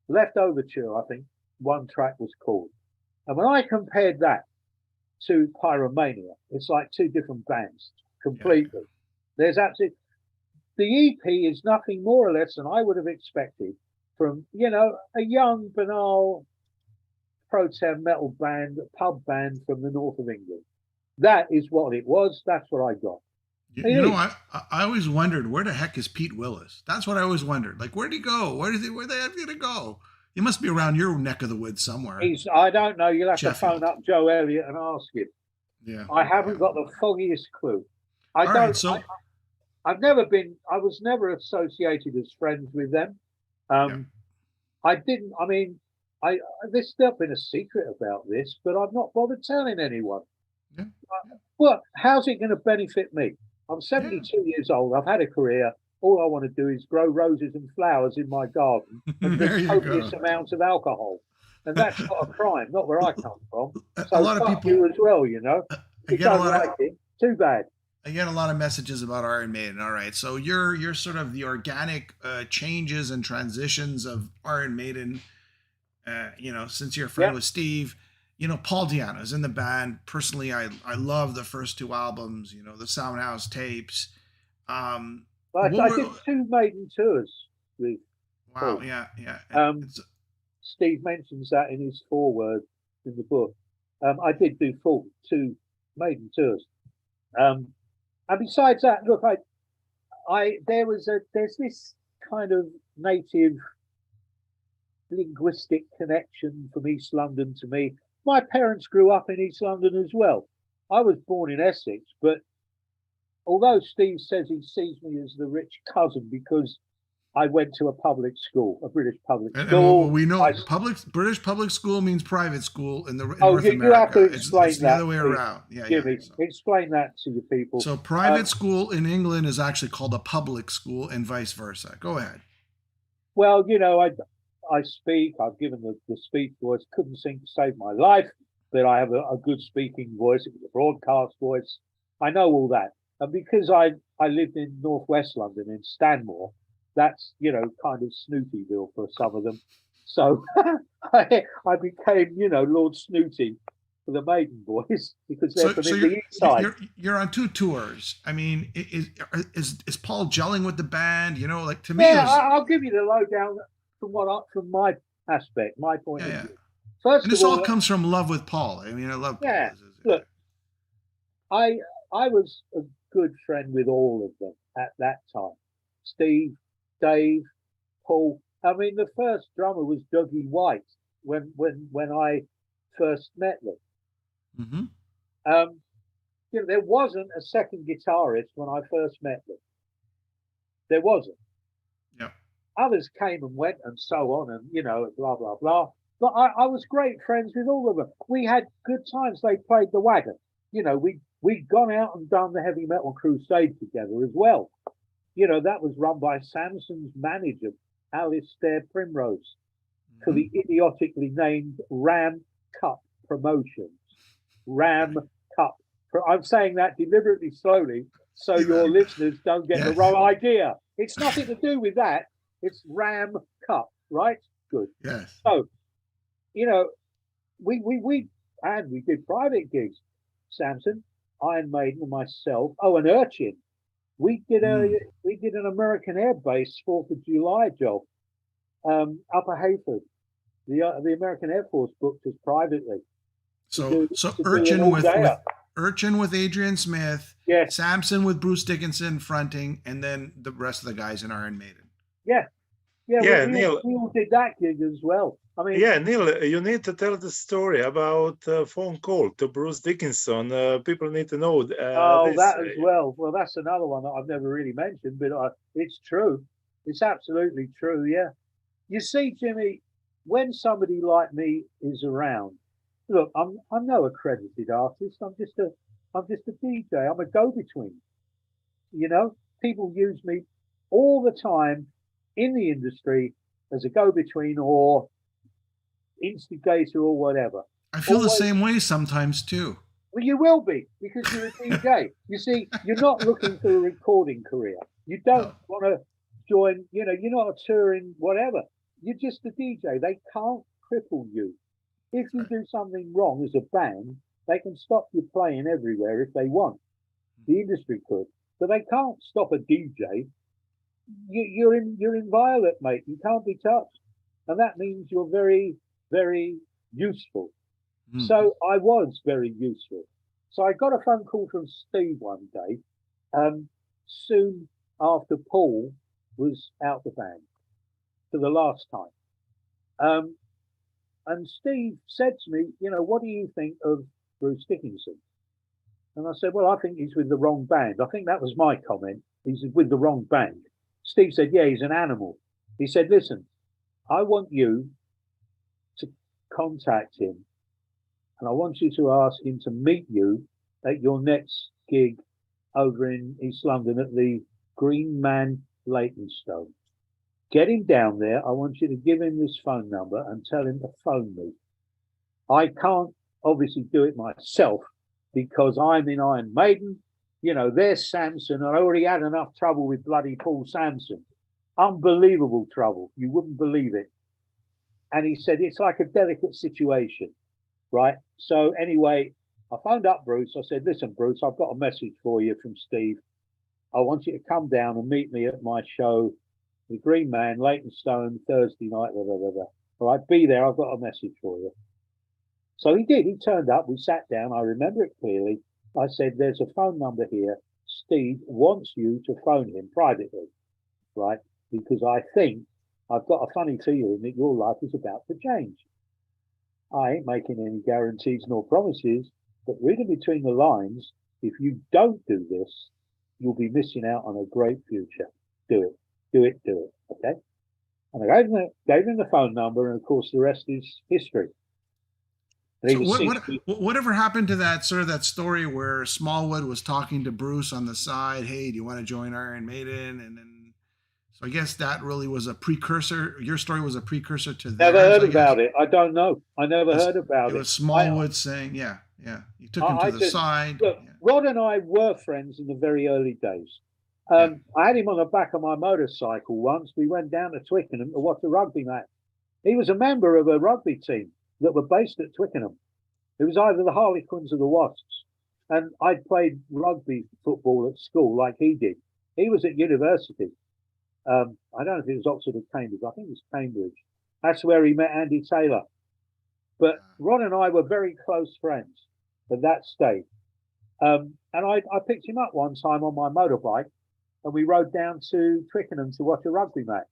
Left Overture, I think one track was called. And when I compared that to Pyromania, it's like 2 different bands completely. Yeah. There's absolutely, the EP is nothing more or less than I would have expected from, a young, banal, pro-tem metal band, pub band from the north of England. That is what it was. That's what I got. I always wondered, where the heck is Pete Willis? That's what I always wondered. Like, where'd he go? Where they have you to go? He must be around your neck of the woods somewhere. I don't know. You'll have to phone up Joe Elliott and ask him. Yeah. I haven't got the foggiest clue. I was never associated as friends with them. There's still been a secret about this, but I've not bothered telling anyone. Yeah. Well, how's it going to benefit me? I'm 72 years old. I've had a career. All I want to do is grow roses and flowers in my garden and drink copious amounts of alcohol. And that's not a crime, not where I come from. So a lot of people you as well, too bad. I get a lot of messages about Iron Maiden. All right, so you're sort of the organic changes and transitions of Iron Maiden. Since you're a friend with Steve. Paul Di'Anno's in the band. Personally, I love the first 2 albums, the Soundhouse tapes. I did 2 Maiden tours with Paul. Yeah. Steve mentions that in his foreword in the book. I did do 2 Maiden tours. And besides that, look, there's this kind of native linguistic connection from East London to me. My parents grew up in East London as well. I was born in Essex, but although Steve says he sees me as the rich cousin because I went to a public school, a British public school. And we know British public school means private school in North America. You have to explain it's the other way around. Jimmy, explain that to your people. So private school in England is actually called a public school and vice versa. Go ahead. Well, I speak. I've given the speech voice. Couldn't sing to save my life, but I have a good speaking voice. It was a broadcast voice. I know all that. And because I lived in northwest London in Stanmore, that's, kind of Snootyville for some of them. So I became, Lord Snooty for the Maiden boys because they're from the east side. You're on 2 tours. I mean, is Paul gelling with the band? Like to me, I'll give you the lowdown from my aspect, my point of view. First and this all comes from love with Paul. I mean, I love Paul. Yeah. Look, I was a good friend with all of them at that time. Steve, Dave, Paul. I mean, the first drummer was Dougie White when I first met them. Mm-hmm. There wasn't a second guitarist when I first met them. There wasn't. Yeah. Others came and went and so on and, blah, blah, blah. But I was great friends with all of them. We had good times. They played the wagon. We'd gone out and done the heavy metal crusade together as well. That was run by Samson's manager, Alistair Primrose, for the idiotically named Ram Cup Promotions. Ram Cup. I'm saying that deliberately slowly so your listeners don't get the wrong idea. It's nothing to do with that. It's Ram Cup, right? Good. Yes. So, we did private gigs. Samson, Iron Maiden, and myself. Oh, and Urchin. We did an American Air Base 4th of July job, Upper Hayford. The American Air Force booked us privately. So Urchin with Adrian Smith, yes. Samson with Bruce Dickinson fronting, and then the rest of the guys in Iron Maiden. Yeah. Neal, we all did that gig as well. I mean, Neal, you need to tell the story about phone call to Bruce Dickinson. People need to know. That as well. Well, that's another one that I've never really mentioned, but it's true. It's absolutely true. Yeah. You see, Jimmy, when somebody like me is around, look, I'm no accredited artist. I'm just a DJ. I'm a go-between. People use me all the time in the industry as a go-between or instigator or whatever. I feel the same way sometimes too. Well, you will be because you're a DJ. You see, you're not looking for a recording career. You don't want to join, you're not a touring whatever. You're just a DJ. They can't cripple you. If you do something wrong as a band, they can stop you playing everywhere if they want. The industry could, but they can't stop a DJ. You're in violet, mate. You can't be touched, and that means you're very, very useful. So I was very useful. So I got a phone call from Steve one day, soon after Paul was out the band for the last time. And Steve said to me, what do you think of Bruce Dickinson? And I said, well, I think he's with the wrong band. I think that was my comment. He's with the wrong band. Steve said, yeah, he's an animal. He said, listen, I want you to contact him and I want you to ask him to meet you at your next gig over in East London at the Green Man Leytonstone. Get him down there. I want you to give him this phone number and tell him to phone me. I can't obviously do it myself because I'm in Iron Maiden. There's Samson. I already had enough trouble with bloody Paul Samson. Unbelievable trouble. You wouldn't believe it. And he said, it's like a delicate situation, right? So anyway, I phoned up Bruce. I said, listen, Bruce, I've got a message for you from Steve. I want you to come down and meet me at my show, The Green Man, Leytonstone, Thursday night, blah, blah, blah, blah. All right, be there. I've got a message for you. So he did. He turned up. We sat down. I remember it clearly. I said, there's a phone number here. Steve wants you to phone him privately, right? Because I think I've got a funny feeling that your life is about to change. I ain't making any guarantees nor promises, but reading between the lines, if you don't do this, you'll be missing out on a great future. Do it. Do it. Do it. Okay? And I gave him the phone number, and of course, the rest is history. So whatever happened to that story where Smallwood was talking to Bruce on the side, hey, do you want to join Iron Maiden? And then, so I guess that really was a precursor. Your story was a precursor to that. Never heard about it. I don't know. I never heard about it. It was Smallwood saying, yeah. You took him to the side. Look, Rod and I were friends in the very early days. I had him on the back of my motorcycle once. We went down to Twickenham to watch a rugby match. He was a member of a rugby team that were based at Twickenham. It was either the Harlequins or the Wasps. And I'd played rugby football at school like he did. He was at university. I don't know if it was Oxford or Cambridge. I think it was Cambridge. That's where he met Andy Taylor. But Ron and I were very close friends at that stage. And I picked him up one time on my motorbike, and we rode down to Twickenham to watch a rugby match.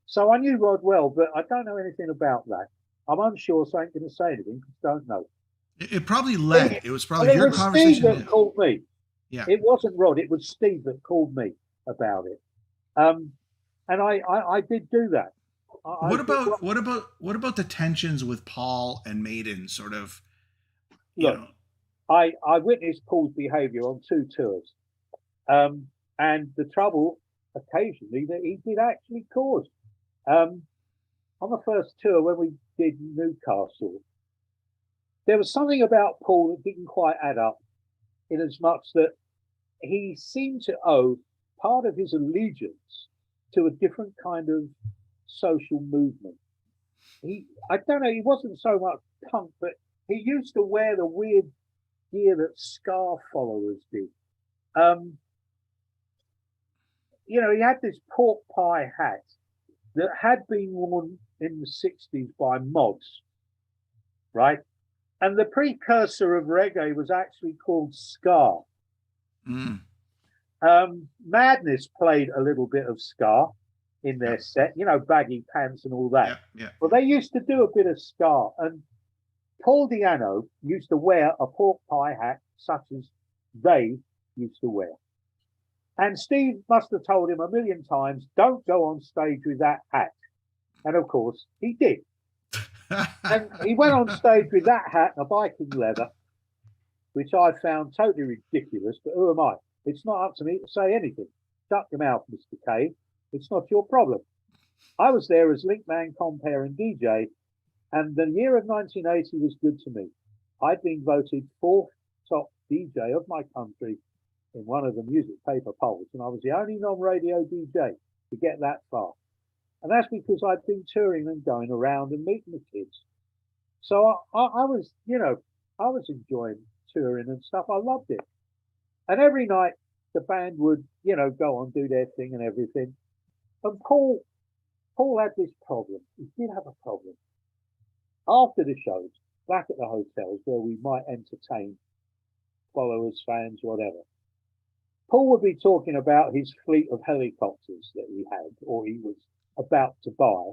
So I knew Rod well, but I don't know anything about that. I'm unsure, so I ain't going to say anything because I don't know. It probably led. It was probably your conversation. Steve that called me. Yeah. It wasn't Rod. It was Steve that called me about it. And I did do that. What about the tensions with Paul and Maiden? Sort of. Look, I witnessed Paul's behaviour on 2 tours, and the trouble occasionally that he did actually cause. On the first tour when we did Newcastle, there was something about Paul that didn't quite add up, in as much that he seemed to owe part of his allegiance to a different kind of social movement. I don't know, he wasn't so much punk, but he used to wear the weird gear that ska followers did. He had this pork pie hat that had been worn in the 60s by mods, right? And the precursor of reggae was actually called ska. Madness played a little bit of ska in their set, baggy pants and all that. Yeah. Well, they used to do a bit of ska, and Paul Di'Anno used to wear a pork pie hat such as they used to wear. And Steve must have told him a million times, don't go on stage with that hat. And of course, he did. And he went on stage with that hat and a Viking leather, which I found totally ridiculous, but who am I? It's not up to me to say anything. Shut your mouth, Mr. Kay. It's not your problem. I was there as linkman, compere and DJ, and the year of 1980 was good to me. I'd been voted 4th top DJ of my country in one of the music paper polls, and I was the only non-radio DJ to get that far. And that's because I'd been touring and going around and meeting the kids. So I was, I was enjoying touring and stuff. I loved it. And every night the band would, go on, do their thing and everything. And Paul had this problem. He did have a problem. After the shows, back at the hotels where we might entertain followers, fans, whatever, Paul would be talking about his fleet of helicopters that he had, or he was about to buy.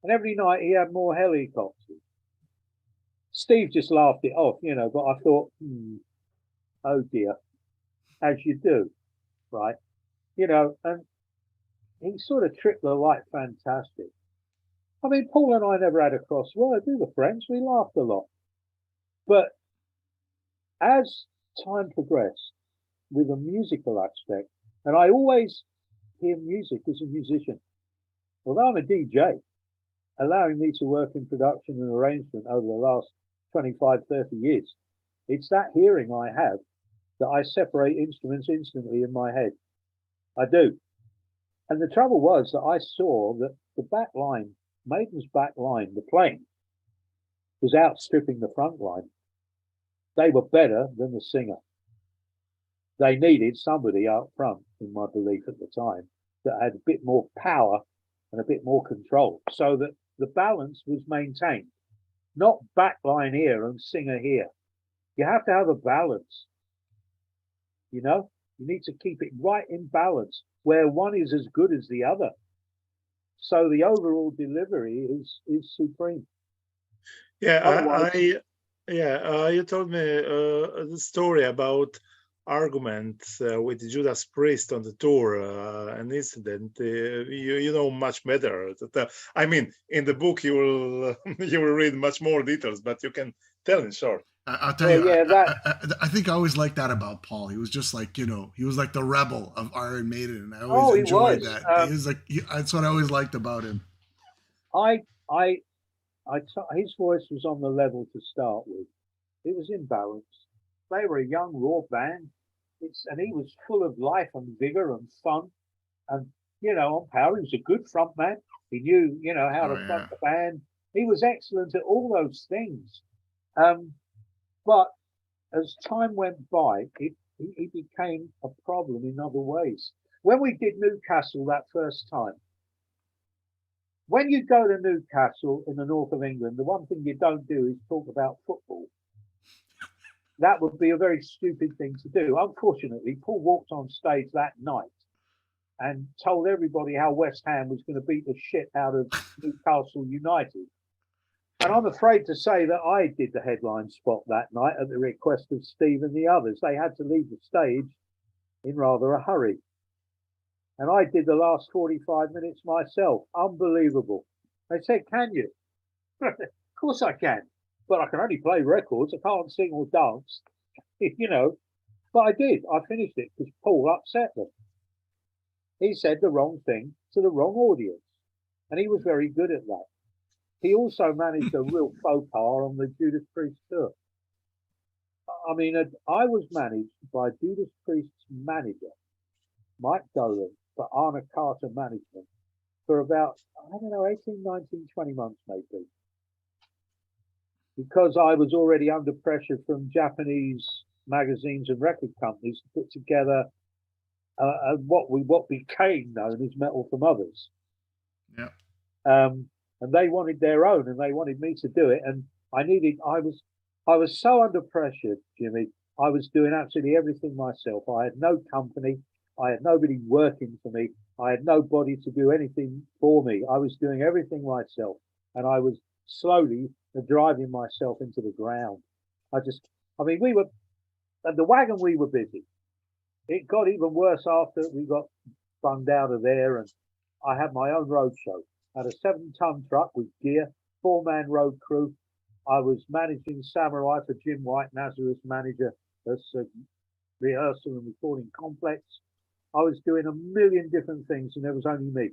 And every night he had more helicopters. Steve just laughed it off, but I thought, oh dear, as you do, right? And he sort of tripped the light fantastic. I mean, Paul and I never had a cross word. We were friends. We laughed a lot. But as time progressed with a musical aspect, and I always hear music as a musician, although I'm a DJ, allowing me to work in production and arrangement over the last 25, 30 years, it's that hearing I have that I separate instruments instantly in my head. I do. And the trouble was that I saw that the back line, Maiden's back line, the playing, was outstripping the front line. They were better than the singer. They needed somebody up front, in my belief at the time, that had a bit more power and a bit more control, so that the balance was maintained. Not backline here and singer here. You have to have a balance. You need to keep it right in balance, where one is as good as the other. So the overall delivery is supreme. Yeah, you told me the story about arguments with Judas Priest on the tour, an incident. You know much better. I mean, in the book you will you will read much more details, but you can tell in short. I'll tell you. I think I always liked that about Paul. He was just like, he was like the rebel of Iron Maiden, and I always enjoyed that. He was like, that's what I always liked about him. His voice was on the level to start with. It was in balance. They were a young raw band. and he was full of life and vigor and fun. And, on power, he was a good front man. He knew, how to front the band. He was excellent at all those things. But as time went by, he became a problem in other ways. When we did Newcastle that first time, when you go to Newcastle in the north of England, the one thing you don't do is talk about football. That would be a very stupid thing to do. Unfortunately, Paul walked on stage that night and told everybody how West Ham was going to beat the shit out of Newcastle United. And I'm afraid to say that I did the headline spot that night at the request of Steve and the others. They had to leave the stage in rather a hurry. And I did the last 45 minutes myself. Unbelievable. They said, can you? Of course I can. But I can only play records. I can't sing or dance, But I did. I finished it because Paul upset them. He said the wrong thing to the wrong audience. And he was very good at that. He also managed a real faux pas on the Judas Priest tour. I mean, I was managed by Judas Priest's manager, Mike Dolan, for Arna Carter Management for about, 18, 19, 20 months maybe. Because I was already under pressure from Japanese magazines and record companies to put together what became known as Metal from Others. Yeah. And they wanted their own, and they wanted me to do it. And I was so under pressure, Jimmy. I was doing absolutely everything myself. I had no company. I had nobody working for me. I had nobody to do anything for me. I was doing everything myself, and I was slowly driving myself into the ground. We were at the wagon. We were busy. It got even worse after we got bunged out of there, and I had my own road show. I had a 7-ton truck with gear, 4-man road crew. I was managing Samurai for Jim White, Nazareth's manager, as a rehearsal and recording complex. I was doing a million different things, and there was only me,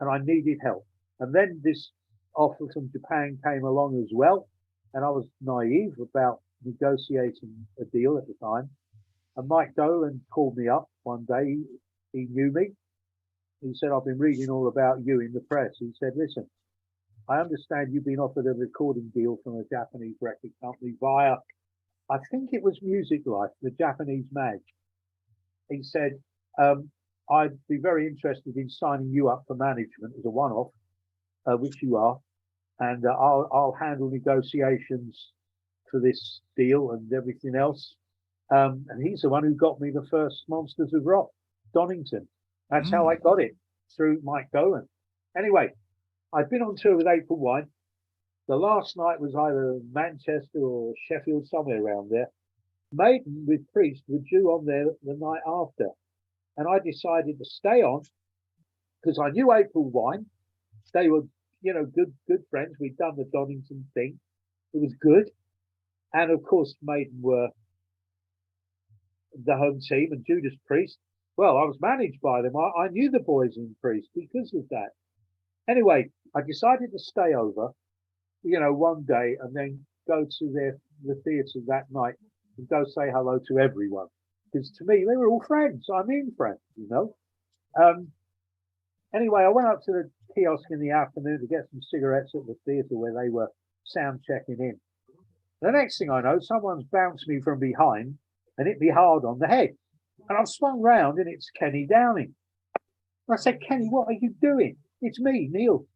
and I needed help. And then this offer from Japan came along as well, and I was naive about negotiating a deal at the time. And Mike Dolan called me up one day. He knew me. He said, I've been reading all about you in the press. He said, listen, I understand you've been offered a recording deal from a Japanese record company via, I think it was Music Life, the Japanese mag. He said, I'd be very interested in signing you up for management as a one-off, which you are, and I'll handle negotiations for this deal and everything else. And he's the one who got me the first Monsters of Rock, Donington. That's how I got it, through Mike Dolan. Anyway, I'd been on tour with April Wine. The last night was either Manchester or Sheffield, somewhere around there. Maiden with Priest were due on there the night after. And I decided to stay on because I knew April Wine. They were, good friends. We'd done the Donington thing. It was good. And of course, Maiden were the home team, and Judas Priest. Well, I was managed by them. I knew the boys in Priest because of that. Anyway, I decided to stay over, one day and then go to the theatre that night and go say hello to everyone. Because to me, they were all friends. I mean friends, Anyway, I went up to the kiosk in the afternoon to get some cigarettes at the theatre where they were sound checking in. The next thing I know, someone's bounced me from behind and hit me hard on the head. And I've swung round and it's Kenny Downing. And I said, Kenny, what are you doing? It's me, Neal.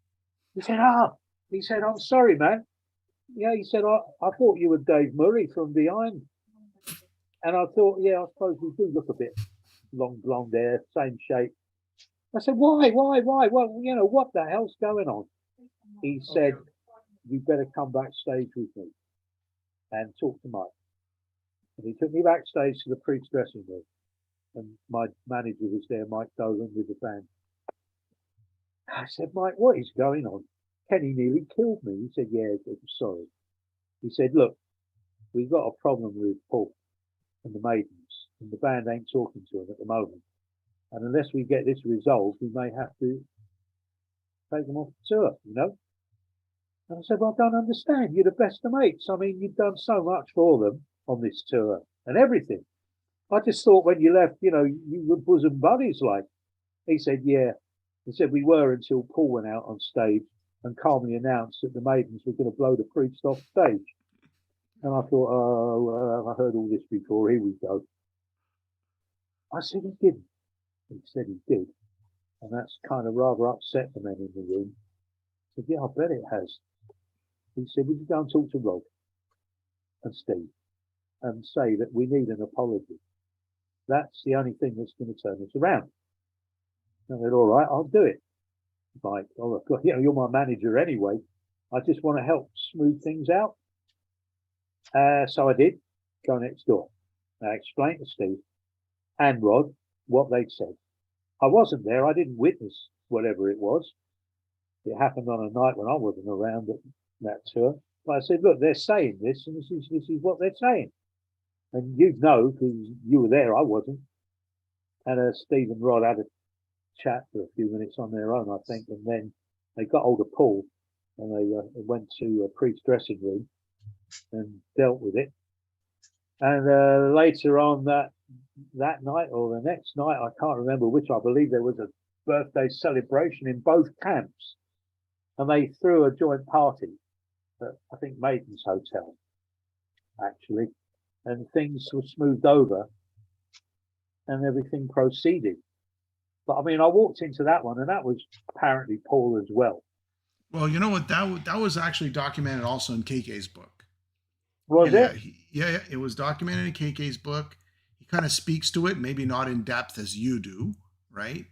He said, I'm sorry, man. Yeah, he said, I thought you were Dave Murray from behind. And I thought, yeah, I suppose we do look a bit long blonde hair, same shape. I said, why? Well, what the hell's going on? He said, you better come backstage with me and talk to Mike. And he took me backstage to the Priest dressing room. And my manager was there, Mike Dolan, with the band. I said, Mike, what is going on? Kenny nearly killed me. He said, yeah, I'm sorry. He said, look, we've got a problem with Paul and the Maidens, and the band ain't talking to him at the moment. And unless we get this resolved, we may have to take them off the tour, And I said, well, I don't understand. You're the best of mates. I mean, you've done so much for them on this tour and everything. I just thought when you left, you were bosom buddies like. He said, yeah. He said, we were until Paul went out on stage and calmly announced that the Maidens were going to blow the priest off stage. And I thought, oh, I heard all this before. Here we go. I said, he didn't. He said he did. And that's kind of rather upset the men in the room. I said, yeah, I bet it has. He said, would you go and talk to Rob and Steve and say that we need an apology? That's the only thing that's going to turn us around. And I said, all right, I'll do it. Like, oh, God, you're my manager anyway. I just want to help smooth things out. So I did go next door. I explained to Steve and Rod what they'd said. I wasn't there. I didn't witness whatever it was. It happened on a night when I wasn't around at that tour. But I said, look, they're saying this, and this is what they're saying. And you know, because you were there, I wasn't. And Steve and Rod had a chat for a few minutes on their own, I think, and then they got hold of Paul and they went to a priest's dressing room and dealt with it. And later on that night or the next night, I can't remember which, I believe there was a birthday celebration in both camps, and they threw a joint party at, I think, Maiden's Hotel, actually, and things were smoothed over and everything proceeded. But I mean, I walked into that one, and that was apparently Paul as well. Well, you know what? That was actually documented also in KK's book. Was it? Yeah, it was documented in KK's book. He kind of speaks to it, maybe not in depth as you do, right?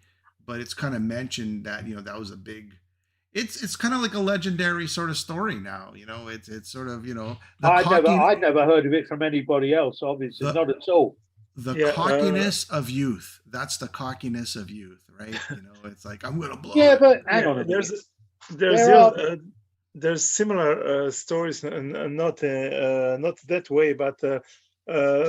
But it's kind of mentioned that, that was a big. It's kind of like a legendary sort of story now. It's sort of, I'd never heard of it from anybody else. Obviously, not at all. The cockiness of youth. That's the cockiness of youth, right? It's like, I'm gonna blow. Yeah, but hang on a minute. There's similar stories, and not that way. But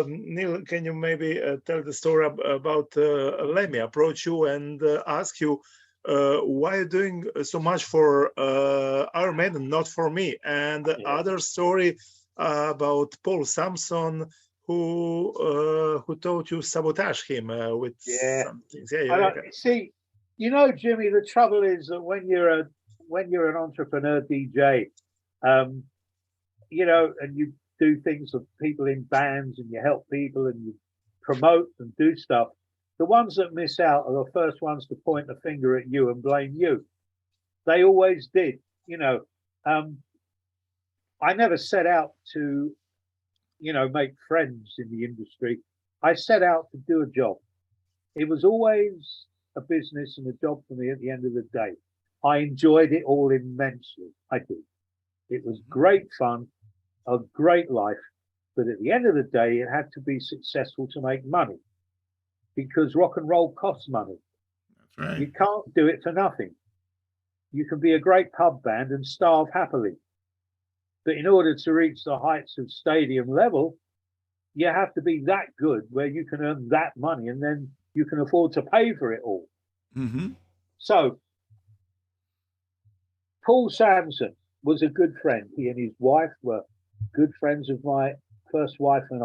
Neal, can you maybe tell the story about Lemmy approach you and ask you why you're doing so much for Iron Maiden, not for me? And the other story about Paul Samson, who taught you sabotage him with some things. See, Jimmy, the trouble is that when you're an entrepreneur DJ, and you do things with people in bands and you help people and you promote and do stuff, the ones that miss out are the first ones to point the finger at you and blame you. They always did. I never set out to make friends in the industry. I set out to do a job. It was always a business and a job for me at the end of the day. I enjoyed it all immensely. I did. It was great fun, a great life. But at the end of the day, it had to be successful to make money, because rock and roll costs money. That's right. You can't do it for nothing. You can be a great pub band and starve happily. But in order to reach the heights of stadium level, you have to be that good where you can earn that money, and then you can afford to pay for it all. Mm-hmm. So Paul Samson was a good friend. He and his wife were good friends of my first wife and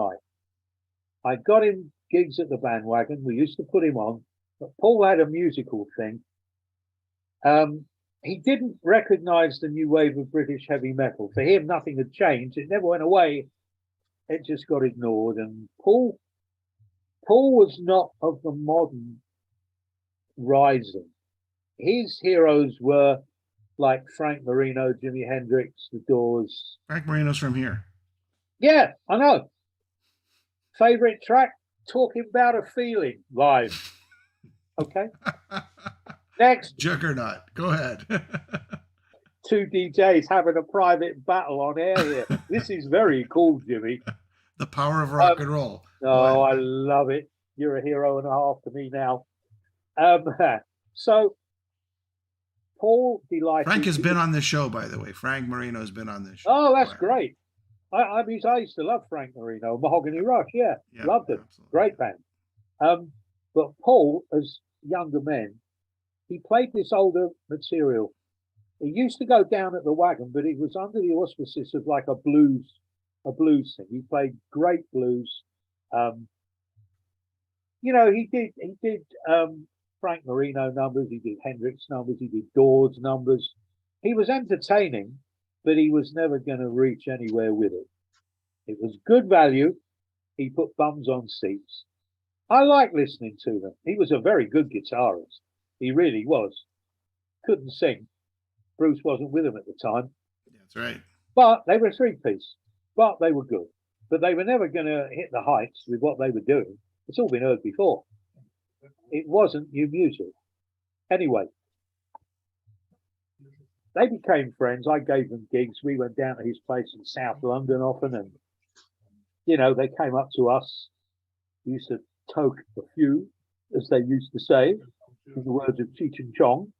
I got him gigs at the Bandwagon. We used to put him on, but Paul had a musical thing. He didn't recognize the new wave of British heavy metal. For him, nothing had changed. It never went away. It just got ignored. And Paul was not of the modern rising. His heroes were like Frank Marino, Jimi Hendrix, The Doors. Frank Marino's from here. Yeah, I know. Favorite track? Talking About a Feeling, live. Okay. Next. Juggernaut. Go ahead. Two DJs having a private battle on air here. This is very cool, Jimmy. The power of rock and roll. Oh, I love it. You're a hero and a half to me now. So, Paul delighted. Frank has been on this show, by the way. Frank Marino has been on this show. Oh, that's great. I used to love Frank Marino, Mahogany Rush. Yeah, loved it. Absolutely. Great band. But Paul, as younger men, he played this older material. He used to go down at the Wagon, but he was under the auspices of like a blues thing. He played great blues. he did Frank Marino numbers, he did Hendrix numbers, he did Doors numbers. He was entertaining, but he was never going to reach anywhere with it. It was good value. He put bums on seats. I like listening to them. He was a very good guitarist. He really was. Couldn't sing. Bruce wasn't with him at the time. That's right. But they were a three-piece. But they were good. But they were never going to hit the heights with what they were doing. It's all been heard before. It wasn't new music. Anyway, they became friends. I gave them gigs. We went down to his place in South London often, and they came up to us. We used to toke a few, as they used to say, in the words of Cheech and Chong.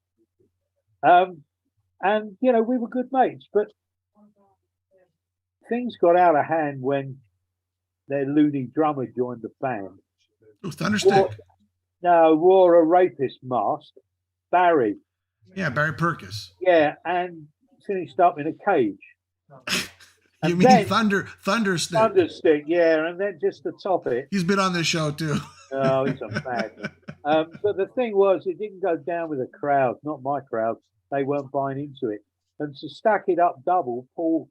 And we were good mates, but things got out of hand when their loony drummer joined the band. Oh, Thunderstick. Wore a rapist mask. Barry. Yeah, Barry Purkis. Yeah, and finished up in a cage. You mean Thunderstick? Thunderstick, yeah, and then just to top it. He's been on this show too. Oh, he's a madman. But the thing was, it didn't go down with the crowd, not my crowd. They weren't buying into it. And to stack it up double, Paul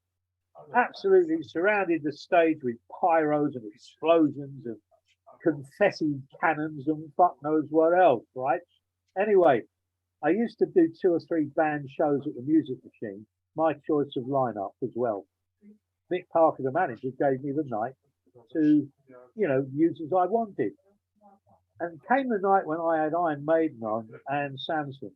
absolutely surrounded the stage with pyros and explosions and confetti cannons and fuck knows what else, right? Anyway, I used to do 2 or 3 band shows at the Music Machine, my choice of lineup as well. Mick Parker, the manager, gave me the night to, use as I wanted. And came the night when I had Iron Maiden on and Samson.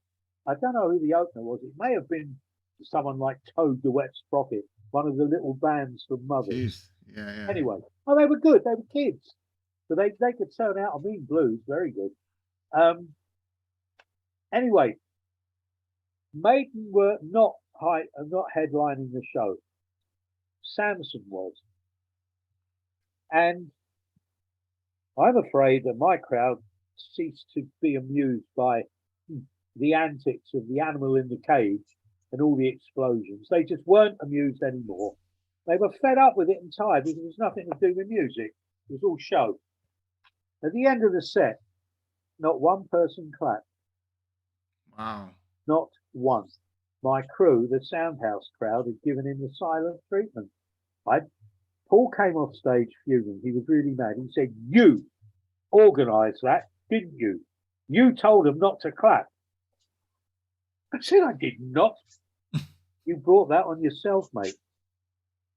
I don't know who the opener was. It may have been someone like Toad the Wet Sprocket, one of the little bands from Mothers. Jeez. Yeah. Anyway, they were good. They were kids. So they could turn out. I mean, blues, very good. Anyway, Maiden were not headlining the show. Samson was. And I'm afraid that my crowd ceased to be amused by the antics of the animal in the cage and all the explosions. They just weren't amused anymore. They were fed up with it and tired because it was nothing to do with music. It was all show. At the end of the set, not one person clapped. Wow. Not one. My crew, the Soundhouse crowd, had given him the silent treatment. Paul came off stage fuming. He was really mad. He said, "You organised that, didn't you? You told them not to clap." I said, "I did not." "You brought that on yourself, mate,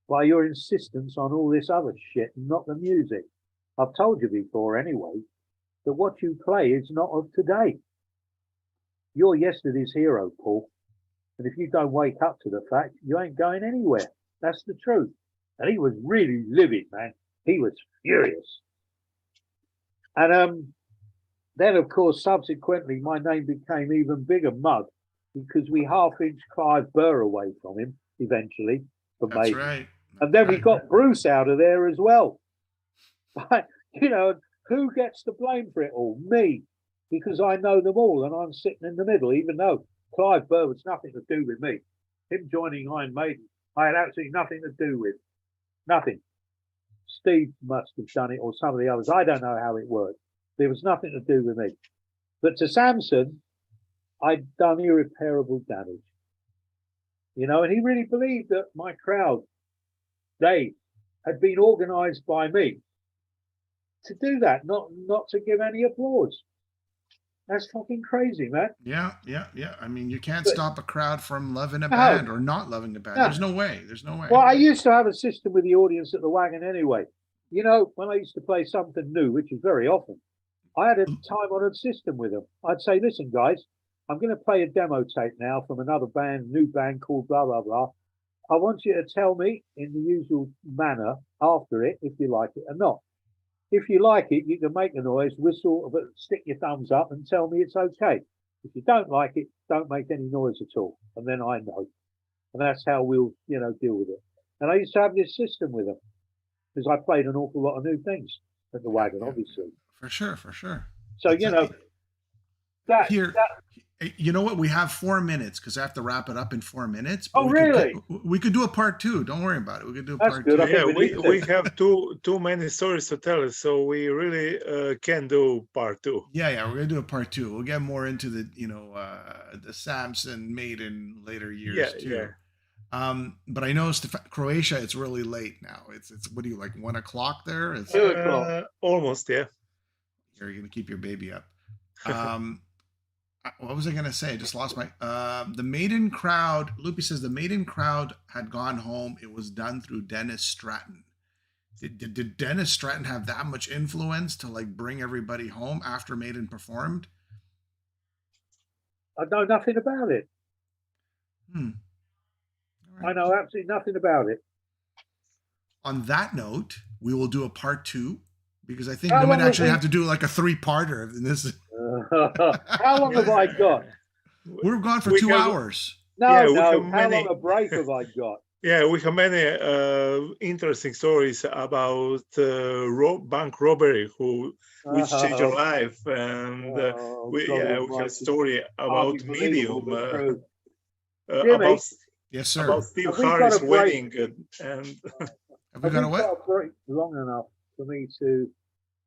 by your insistence on all this other shit and not the music. I've told you before anyway that what you play is not of today. You're yesterday's hero, Paul. And if you don't wake up to the fact, you ain't going anywhere. That's the truth." And he was really livid, man. He was furious. And then, of course, subsequently, my name became even bigger mud because we half-inched Clive Burr away from him eventually. That's right. And then we got Bruce out of there as well. But, who gets the blame for it all? Me, because I know them all and I'm sitting in the middle, even though Clive Burr was nothing to do with me. Him joining Iron Maiden, I had absolutely nothing to do with. Nothing. Steve must have done it or some of the others. I don't know how it worked. There was nothing to do with me. But to Samson, I'd done irreparable damage. And he really believed that my crowd, they had been organised by me to do that, not to give any applause. That's fucking crazy, man. Yeah. I mean, you can't stop a crowd from loving a band or not loving a band. No. There's no way. Well, I used to have a system with the audience at the Wagon anyway. When I used to play something new, which is very often, I had a time-honoured system with them. I'd say, "Listen, guys, I'm going to play a demo tape now from another band, new band called blah, blah, blah. I want you to tell me in the usual manner after it if you like it or not. If you like it, you can make a noise, whistle, but stick your thumbs up and tell me it's okay. If you don't like it, don't make any noise at all. And then I know. And that's how we'll, deal with it." And I used to have this system with them because I played an awful lot of new things at the Wagon, obviously. For sure. So, You know what? We have 4 minutes because I have to wrap it up in 4 minutes. Oh, really? We could do a part 2. Don't worry about it. We could do a That's part good. 2. I think Yeah, we we need to. have too many stories to tell, so we really can do part 2. Yeah, we're gonna do a part 2. We'll get more into the the Samson Maiden later years too. But I know Croatia, it's really late now. It's what do you like 1 o'clock there? It's 2 o'clock. Almost, yeah. You're gonna keep your baby up. What was I gonna say? I just lost my the Maiden crowd. Loopy says the Maiden crowd had gone home. It was done through Dennis Stratton. Did Dennis Stratton have that much influence to like bring everybody home after Maiden performed? I know nothing about it. Right. I know absolutely nothing about it. On that note, we will do a part 2 because I think we might actually have to do like a 3-parter. This. How long have I got? We're gone for 2 hours. No. How long a break have I got? Yeah, we have many interesting stories about bank robbery, which changed your life, and we have a story about medium, about yes, sir, about Steve Harris' wedding, and have we got a what? Break long enough for me to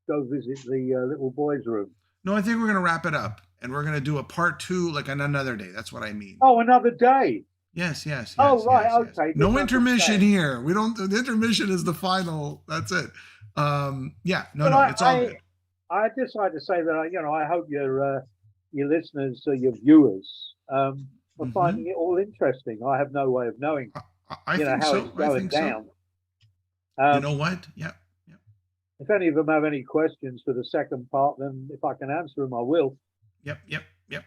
go visit the little boys' room. No, I think we're going to wrap it up, and we're going to do a part 2 like on another day. That's what I mean. Oh, another day. Yes. Oh, right. Yes. Okay. No intermission here. We don't. The intermission is the final. That's it. It's all good. I just like to say that I hope your listeners, your viewers, are finding it all interesting. I have no way of knowing. I think how it's going down. So. You know what? Yeah. If any of them have any questions for the second part, then if I can answer them, I will. Yep.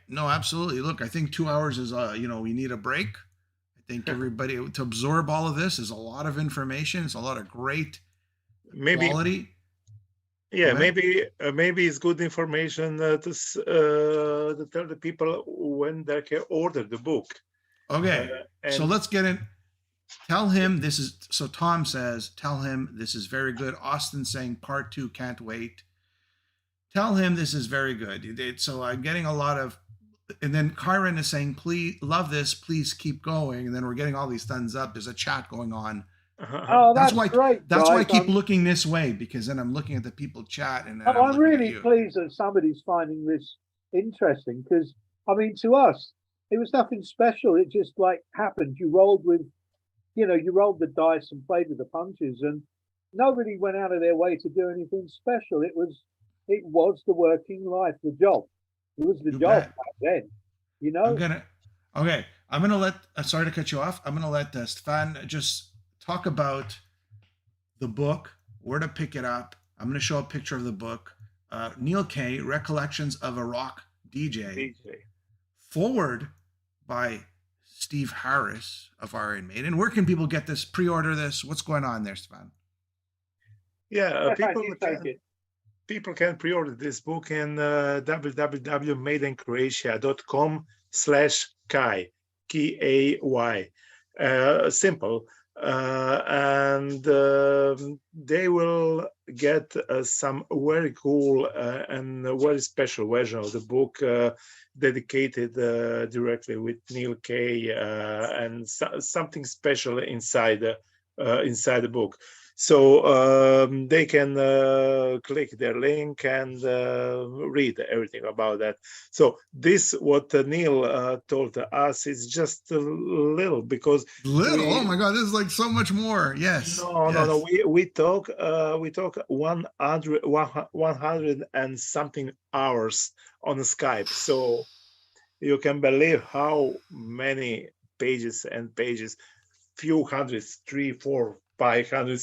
No, absolutely. Look, I think 2 hours is, we need a break. I think everybody to absorb all of this is a lot of information. It's a lot of great quality. Yeah, maybe it's good information to tell the people when they can order the book. Okay, so let's get in. Tell him this is, so Tom says, tell him this is very good. Austin saying part 2, can't wait. Tell him this is very good. So I'm getting a lot of, and then Kyron is saying, please, love this, please keep going. And then we're getting all these thumbs up. There's a chat going on. Oh, that's great. That's why I keep looking this way, because then I'm looking at the people chat. And I'm really pleased that somebody's finding this interesting, because, I mean, to us, it was nothing special. It just like happened. You rolled the dice and played with the punches, and nobody went out of their way to do anything special. It was the working life, the job. It was the job back then, I'm gonna let. Sorry to cut you off. I'm gonna let Stjepan just talk about the book, where to pick it up. I'm gonna show a picture of the book. Neal Kay, Recollections of a Rock DJ. Forward by Steve Harris of Iron Maiden. Where can people get this? Pre-order this? What's going on there, Stjepan? Yeah, people can pre-order this book in www.maidencroatia.com/Kay, Kay. Simple. And they will get some very cool and very special version of the book dedicated directly with Neal Kay and something special inside the book. So they can click their link and read everything about that. So this, what Neal told us, is just a little, because oh my God, this is like so much more. Yes. No. We talk 100 and something hours on Skype. So you can believe how many pages and pages, few hundreds, 300, 400, 500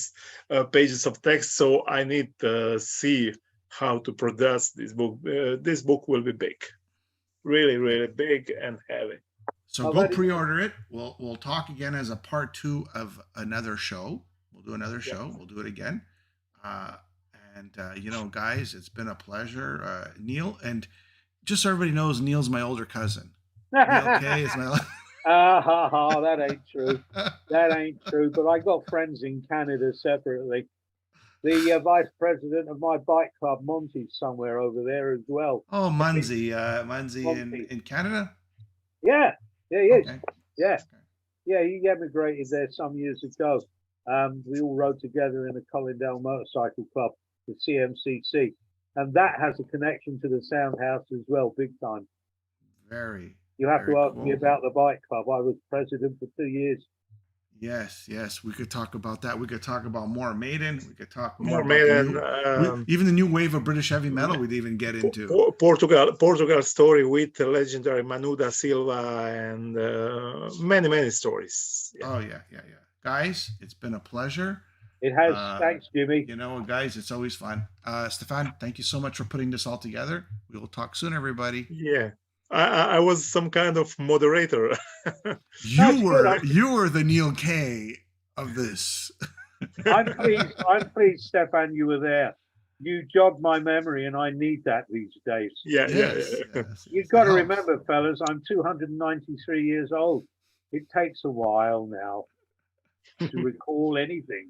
pages of text. So I need to see how to produce this book. This book will be big, really, really big and heavy. So go pre-order it. We'll talk again as a part 2 of another show. We'll do another show. Yes. We'll do it again. Guys, it's been a pleasure. Neal, and just so everybody knows, Neal's my older cousin. Neal Kay is my that ain't true. That ain't true. But I got friends in Canada separately. the vice president of my bike club, Monty's somewhere over there as well. Oh, Munzie Monty. in Canada. Yeah, he is. Okay. Yeah, Okay. yeah, he emigrated there some years ago. We all rode together in the Collindale Motorcycle Club, the CMCC, and that has a connection to the Soundhouse as well, big time. Very. You have very to ask me cool. about the bike club. I was president for 2 years. Yes, we could talk about that. We could talk about more Maiden. We could talk More about Maiden, even the new wave of British heavy metal. We'd even get into Portugal story with the legendary Manu da Silva and many stories. Yeah. Oh yeah. Guys, it's been a pleasure. It has. Thanks, Jimmy. You know, guys, it's always fun. Stefan, thank you so much for putting this all together. We will talk soon, everybody. Yeah. I was some kind of moderator. You were the Neal Kay of this. I'm pleased, Stefan, you were there. You jogged my memory, and I need that these days. Yes. You've got to remember, fellas, I'm 293 years old. It takes a while now to recall anything.